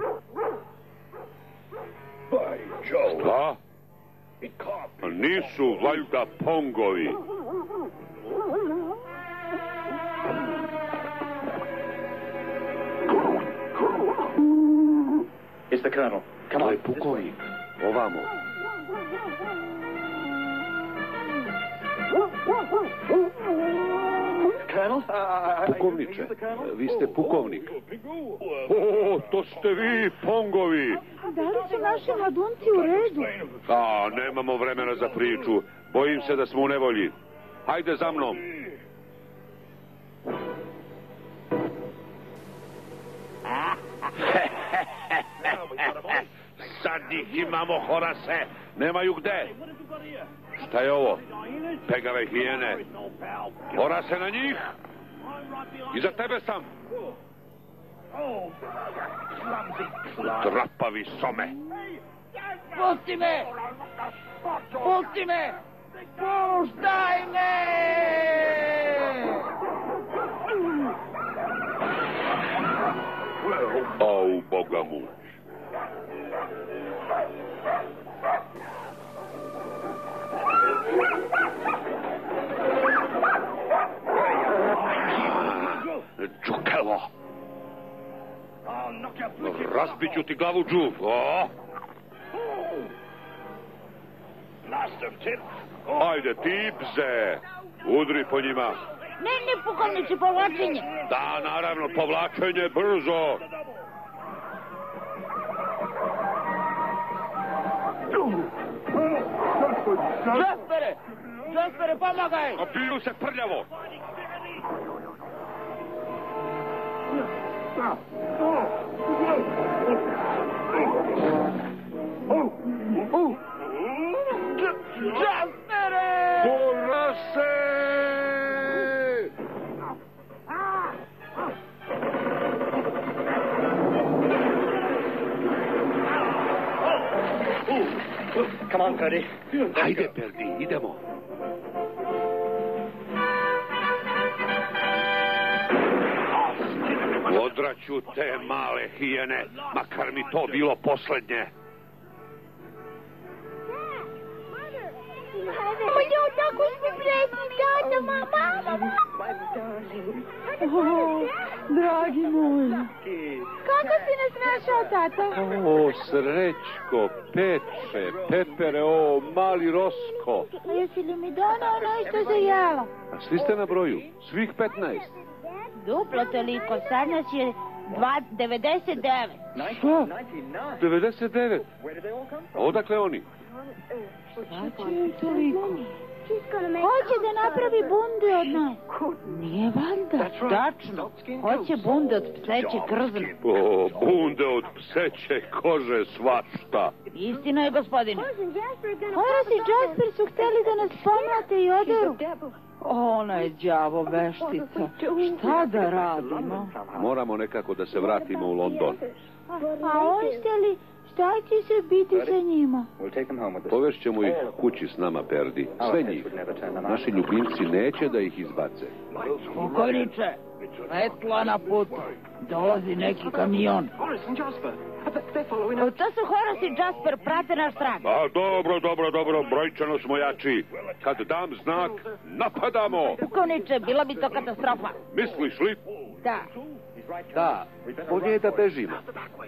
Šta? Nisu valjda Pongovi. To je pukovnik. Ovamo. Pukovniče, vi ste pukovnik. O, to ste vi, Pongovi. Da li su naši mladunci u redu? A, nemamo vremena za priču. Bojim se da smo u nevolji. Hajde za mnom. Sad ih imamo, Horase. Nemaju gde. Šta je ovo? Pegave hijene. Horase na njih. Iza tebe sam. Trapavi some. Pusti me! Pusti me! Puštaj me! Au, Boga mu. Džukelo. Razbit ću ti glavu, Džu. Ajde, tipze. Udri po njima. Ne, pukovnici, povlačenje. Da, naravno, povlačenje, brzo. Jaspere, pomagaj! A biju se prljavo. Jaspere! Horase! Come on, Perdi. Hajde, Perdi, idemo. Odraću te male hijene, makar mi to bilo poslednje. Jo, tako smo presni, tata, mama. Dragi moj. Kako si nas našao, tata? O, Srećko, Peče, Pepere, o, mali Rosko. Jesi li mi donao nešto za jelo? A svi ste na broju, svih 15. Duplo toliko, sad nas je 99. Što? 99? A odakle oni? Šta će im toliko? Hoće da napravi bunde od nas. Nije valjda. Tačno. Hoće bunde od pseće krzne. O, bunde od pseće kože, svašta. Istina je, gospodine. Horace i Jasper su hteli da nas pomlate i oderu. Ona je đavo veštica. Šta da radimo? Moramo nekako da se vratimo u London. A oni hteli, šta će se biti sa njima? Povešćemo ih kući s nama, Perdi. Sve njih. Naši ljubimci neće da ih izbace. Pukovniče, svetla na putu. Dolazi neki kamion. To su Horace i Jasper, prate naš trag. A, dobro, brojčano smo jači. Kad dam znak, napadamo. Pukovniče, bila bi to katastrofa. Misliš li? Da. Da, bolje je da bežimo.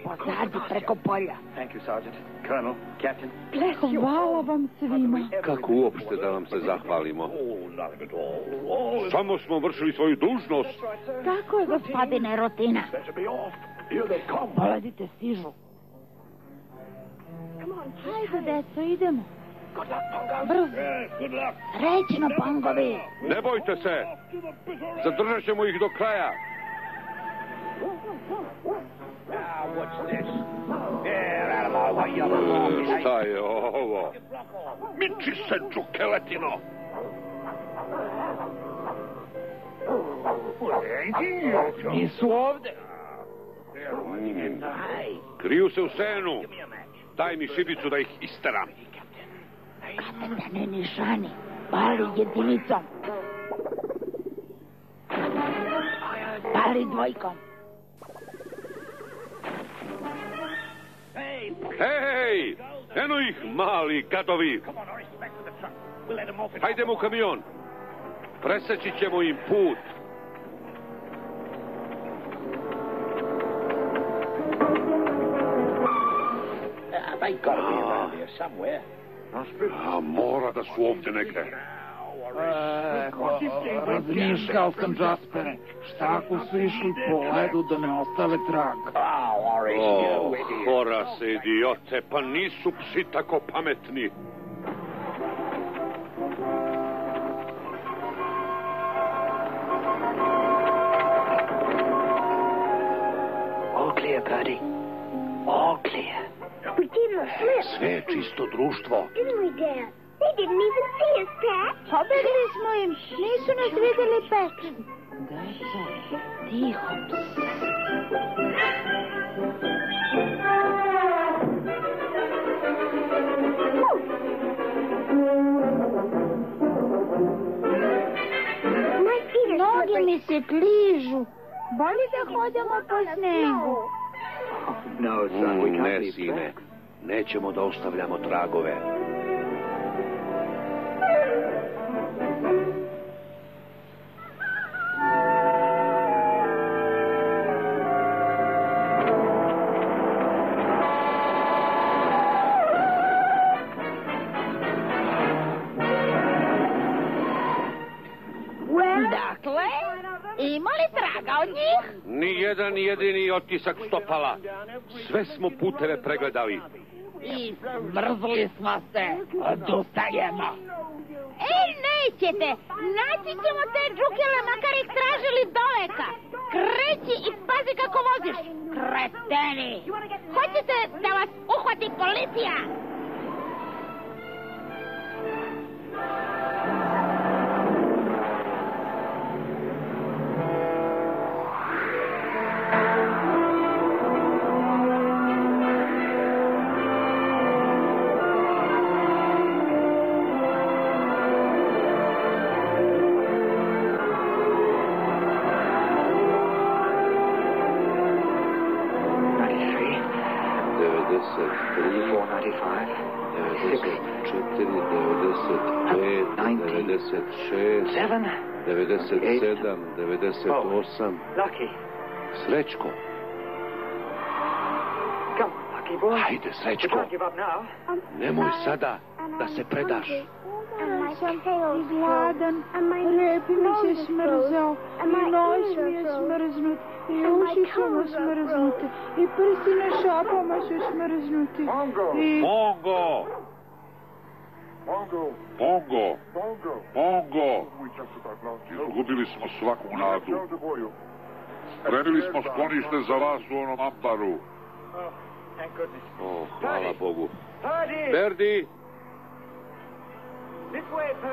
Pozadi, preko polja. Hvala vam svima. Kako uopšte da vam se zahvalimo? Samo smo vršili svoju dužnost. Tako je, gospodine, rutina. Poladite, stižu. Hajde, deco, idemo. Brzo. Srećno, Pongovi. Ne bojte se. Zadržat ćemo ih do kraja. Šta je ovo? Miči se, džukeletino! Nisu ovde. Kriju se u senu. Daj mi šibicu da ih isteram. Kapetane nišani, pali jedinicom. Pali dvojkom. Hej! Eno ih, mali gadovi! Hajdemo u kamion. Preseći ćemo im put. A, mora da su ovdje negde. Razmišljao sam, Jaspere, šta ako su išli po ledu da ne ostave trag? Horase, idiote, pa nisu psi tako pametni. All clear, Birdie. All clear. We gave them a slip. Sve je čisto društvo. Didn't we, Dad? They didn't even see us, Pat. Pobegli smo im, nisu nas vidjeli, Pat. Deco, tiho. Noge mi se kližu. Bolje da hodamo po snegu. Ne, sine. Nećemo da ostavljamo tragove. Dakle, ima li traga od njih? Ni jedan jedini otisak stopala. Sve smo puteve pregledali. I smrzli smo se. Odustajemo. Ej, nećete. Naći ćemo te džukele, makar ih tražili doveka. Kreći i pazi kako voziš. Kreteni. Hoćete da vas uhvati policija? Srećko. Hajde, Srećko. Nemoj sada da se predaš. Sam gladan, repi mi se smrzao, i nos mi je smrznut, i uši su mu smrznute, i prsti na šapama su smrznuti. Mongo! Mongo! Mongo! Izgubili smo svaku nadu. Spremili smo sklonište za vas u onom ambaru. Hvala Bogu. Perdi!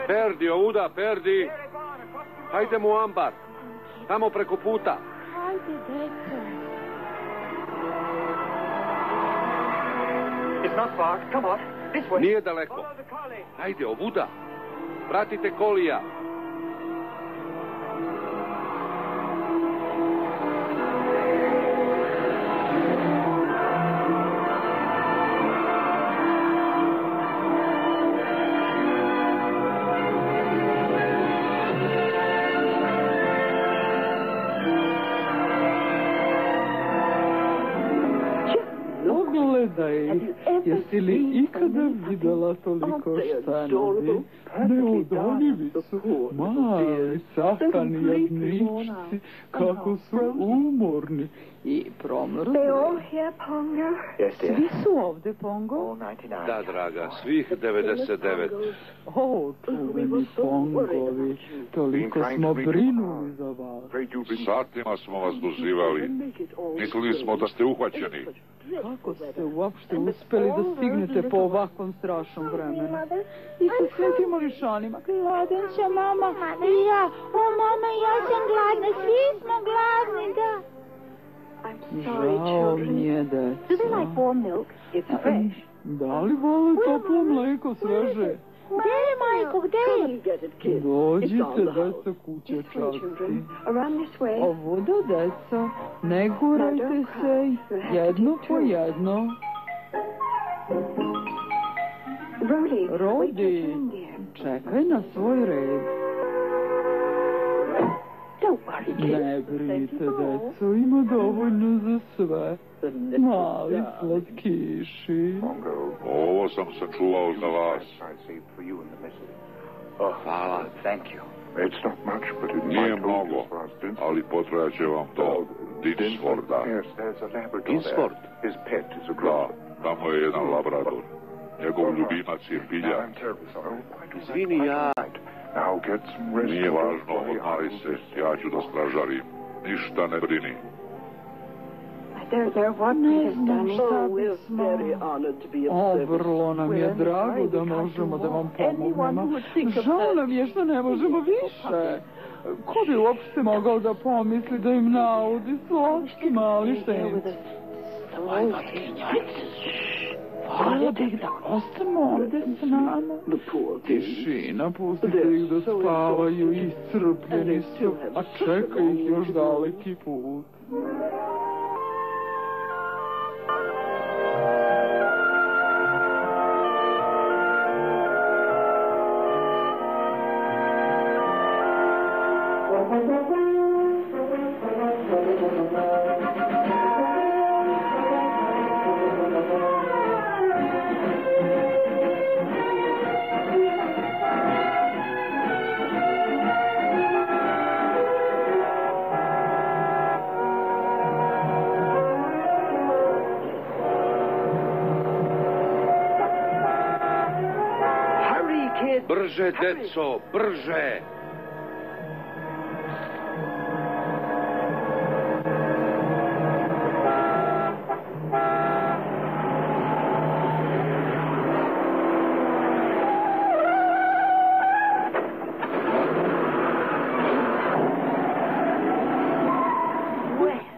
Perdi, ovuda, Perdi! Hajdemo u ambar. Tamo preko puta. Hajde, deca. Nije daleko. Hajde, ovuda. Pratite kolija. Jesi li ikada videla toliko štanovi? Neudoljivi su, mali, sahtani jadničci, kako su umorni i promrli. Svi su ovde, Pongo? Da, draga, svih 99. O, čuveni Pongovi, toliko smo brinuli za vas. Satima smo vas dozivali. Mislili smo da ste uhvaćeni. Kako ste uopšte uspeli da stignete po ovakvom strašnom vremenu? I sa svim tim molišanima. Gladan sam, mama. I ja. O, mama, ja sam gladna. Svi smo gladni, da. Žao mi je, deca. Da li vole toplo mleko sveže? Gde je, majko, gde je? Dođite, deca kućečaci. Ovuda, deca, ne gurajte se, jedno po jedno. Rodi, čekaj na svoj red. Ne brinite, deco, ima dovoljno za sve. Mali slatkiši. Ovo sam sačuvao za vas. Hvala. Nije mnogo, ali potrajat će vam to Dinsforda. Dinsford? Da, tamo je jedan labrador. Njegov ljubimac je pilja. Izvini, ja... Nije važno, odmari se, ja ću da stražarim. Ništa ne brini. Ne znam šta bismo... vrlo nam je drago da možemo da vam pomognemo. Žao nam je što ne možemo više. Ko bi uopšte mogao da pomisli da im naudi slatki mali štenci? Volio bih da ostanu ovde s nama. Tišina, pustite ih da spavaju, iscrpljeni su, a čeka ih još daleki put. Brže, deco, brže!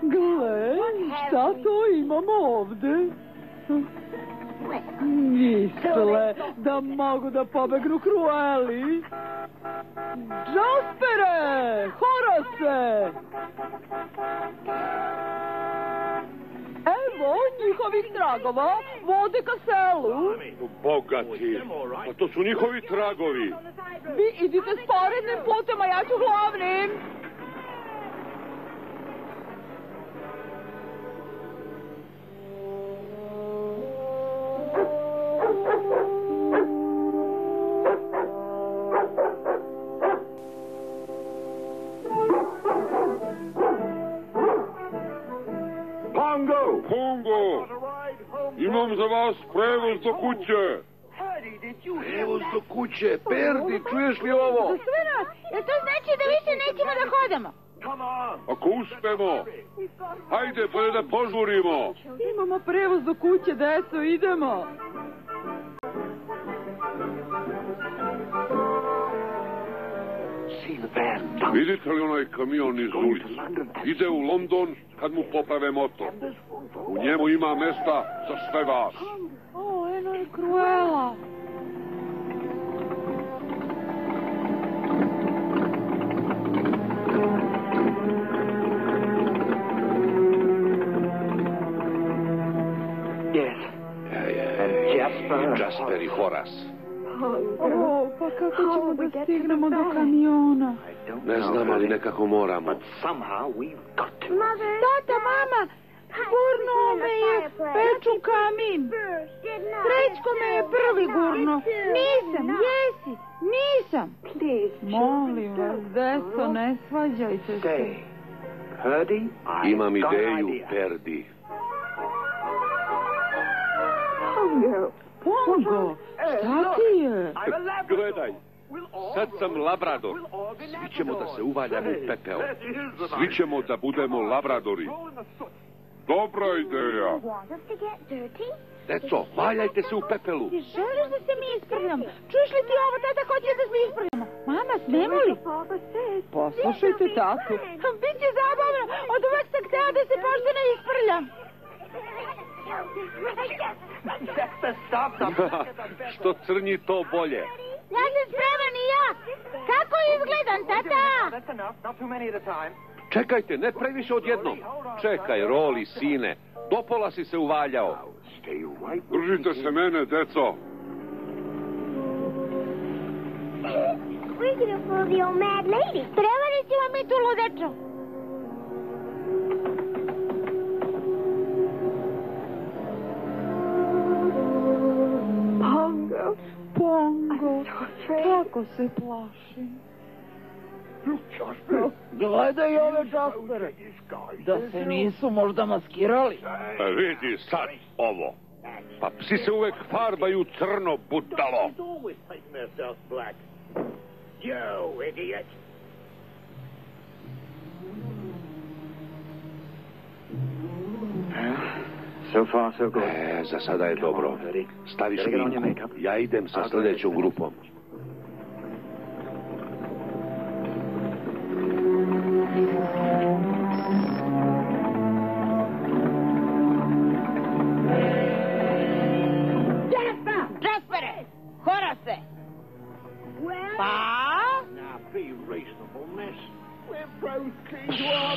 Gle, šta to imamo ovde? Misle da mogu da pobegnu Krueli? Jaspere! Horase! Evo njihovih tragova, vode ka selu. Bogati, pa to su njihovi tragovi. Vi idite sporednim putem, a ja ću glavnim. Pongo! Imam za vas prevoz do kuće. Prevoz do kuće, Perdi, čuješ li ovo? Sve nas, jer to znači da više nećemo da hodamo. Ako uspemo, hajde, bolje da požurimo. Imamo prevoz do kuće, deco, idemo. Vidite li onaj kamion iz ulice? Ide u London kad mu poprave motor. U njemu ima mesta za sve vas. O, eno je Kruela. Jasper i Horas. O, pa kako ćemo da stignemo do kamiona? Ne znam, ali nekako moramo. Tata, mama, gurnuo me je peču kamin. Srećko me je prvi gurno. Nisam, jesi, nisam. Molim vas, deco, ne svađajte se. Imam ideju, Perdi. Pongo, šta ti je? Gledaj, sad sam labrador. Svi ćemo da se uvaljamo u pepeo. Svi ćemo da budemo labradori. Dobra ideja. Deco, valjajte se u pepelu. Ti želiš da se mi isprljamo? Čuješ li ti ovo, tata hoće da se mi isprljamo? Mama, smemo li? Poslušajte tatu. Biće zabavno, od uvek sam htela da se pošteno isprljam. Što crnji, to bolje. Ja sam spreman i ja. Kako izgledam, tata? Čekajte, ne previše odjednom. Čekaj, Roli, sine. Dopola si se uvaljao. Držite se mene, deco. Prevarit ćemo mi tu ludeču. Pongo, Kako se plašim. Gledaj ove Jaspere, da se nisu možda maskirali. Vidi sad ovo. Pa psi se uvek farbaju crno, budalo. So far, so good. Za sada je dobro. Stavi šminku. Ja idem sa sljedećom grupom. Jaspere! Horase! Pa?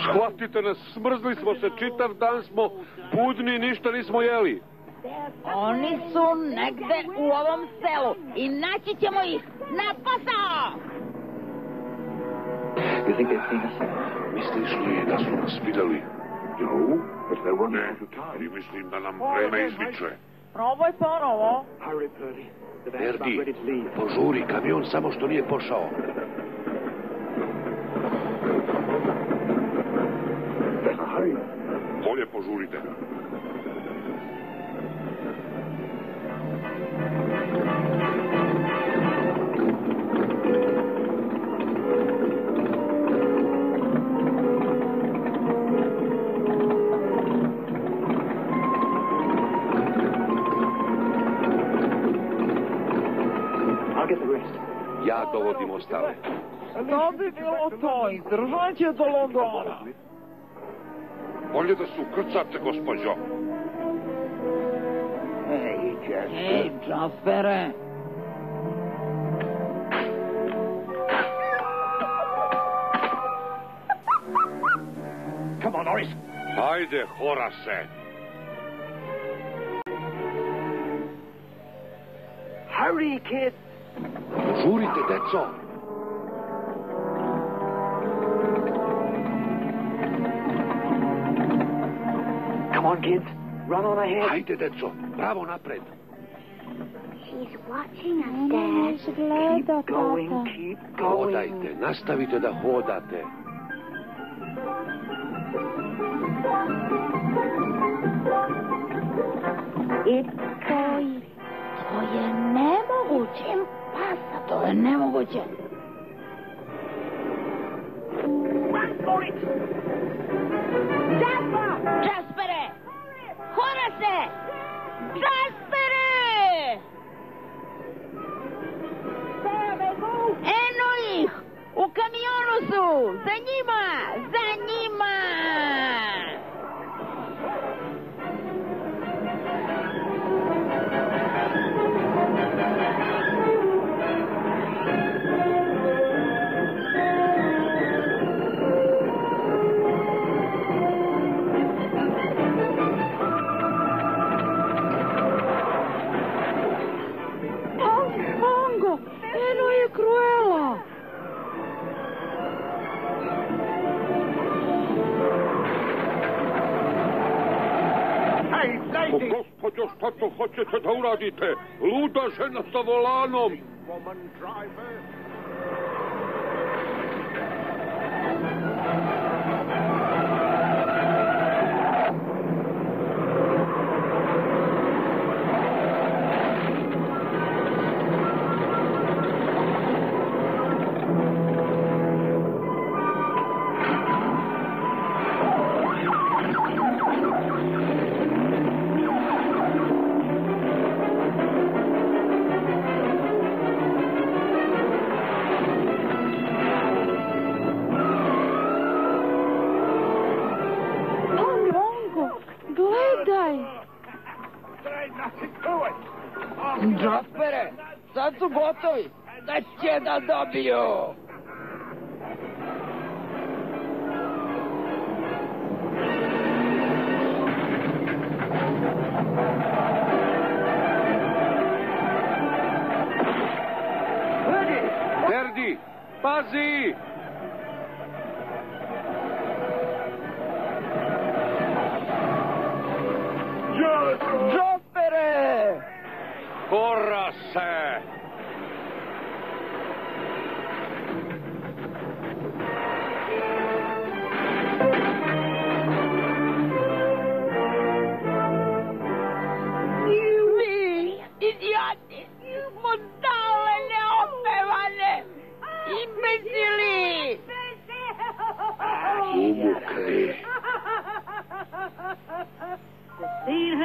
Shvatite nas, smrzli smo se, čitav dan smo budni, ništa nismo jeli. Oni su negde u ovom selu i naći ćemo ih na posao! Misliš li da su nas videli? Ne, ali mislim da nam vreme izmiče. Probaj ponovo. Perdi, požuri, kamion samo što nije pošao. Bolje požurite. Ja dovodim ostale. To bi bilo to, izdržat će do Londona. Bolje da se ukrcate, gospođo. Ej, Jaspere. Come on, Norris. Ajde, Horase. Hurry, kid. Požurite, deco. Come on, kids. Run on ahead. Hajde, deco. Bravo napred. She's watching us, Dad. Keep going, keep going. Hodajte, nastavite da hodate. To je nemoguće. To je nemoguće. Jaspere! Horase! Jaspere! Eno ih! U kamionu su! Za njima! Za njima! Mongo! Eno je Cruella! Gospođo, šta to hoćete da uradite? Luda žena sa volanom. Jaspere, sad su gotovi. Da će da dobiju. Verdi, pazi! Jaspere! Horase!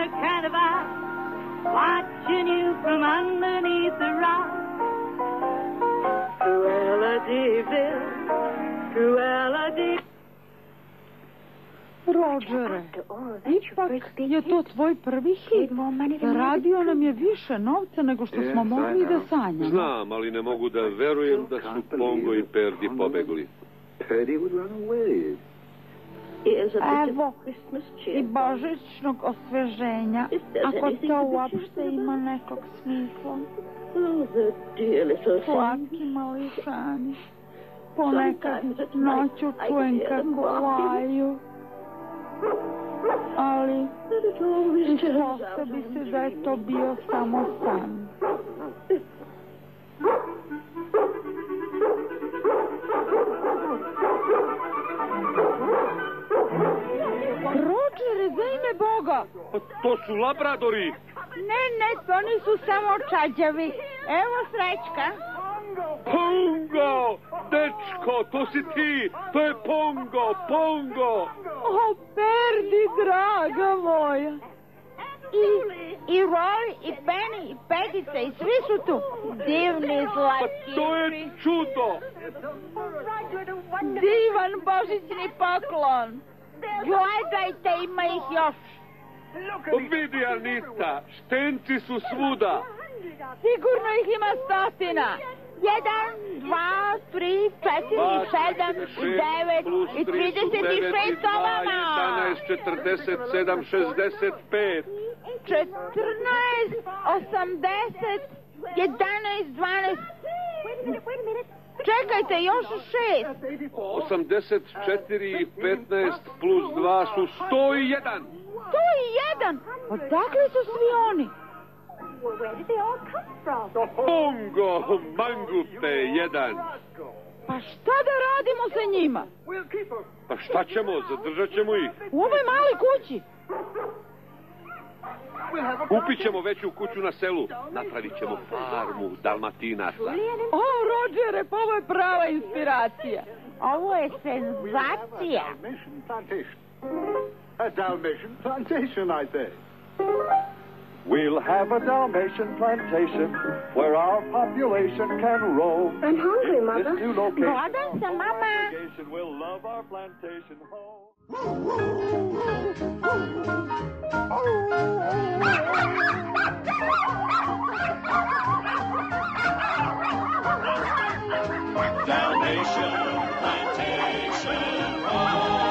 kind of eye, watching you from underneath the rock. Cruella de Vil, Cruella de... Rođere, ipak je to tvoj prvi hit. Zaradio nam je više novca nego što smo mogli da sanjamo. Znam, ali ne mogu da verujem da su Pongo i Perdi pobegli. Evo, i božićnog osveženja, ako to uopšte ima nekog smisla. Slatki mališani, ponekad noću čujem kako laju. Ali ispostavi se da je to bio samo san. Rođere, za ime Boga! To su labradori! Ne, to nisu samo čađavi. Evo Srećka. Pongo! Dečko, to si ti! To je Pongo! O, Perdi, draga moja! I Rory, i Penny, i Pegica, i svi su tu. Divni, slatki. To je čudo! Divan božićni poklon. Gledajte, ima ih još. Vidi, Anita, štenci su svuda. Sigurno ih ima 100. 1, 2, 3, 4, 7, 9 i 36 ovama. 11, 47, 65. 14, 80, 11, 12. Čekajte, još 6. 84 i 15 plus 2 su 101. 101? Odakle su svi oni? Pongo, mangute, 1. Pa šta da radimo sa njima? Pa šta ćemo, zadržat ćemo ih. U ovoj mali kući. Kupit ćemo veću kuću na selu. Napravit ćemo farmu Dalmatinaca. O, Rođere, pa ovo je prava inspiracija. Ovo je senzacija. A Dalmatian plantation, I say. We'll have a Dalmatian plantation where our population can roam. I'm hungry, Mother. This new location. Gladan sam, Mama. We'll love our plantation home. Dalmatian plantation home.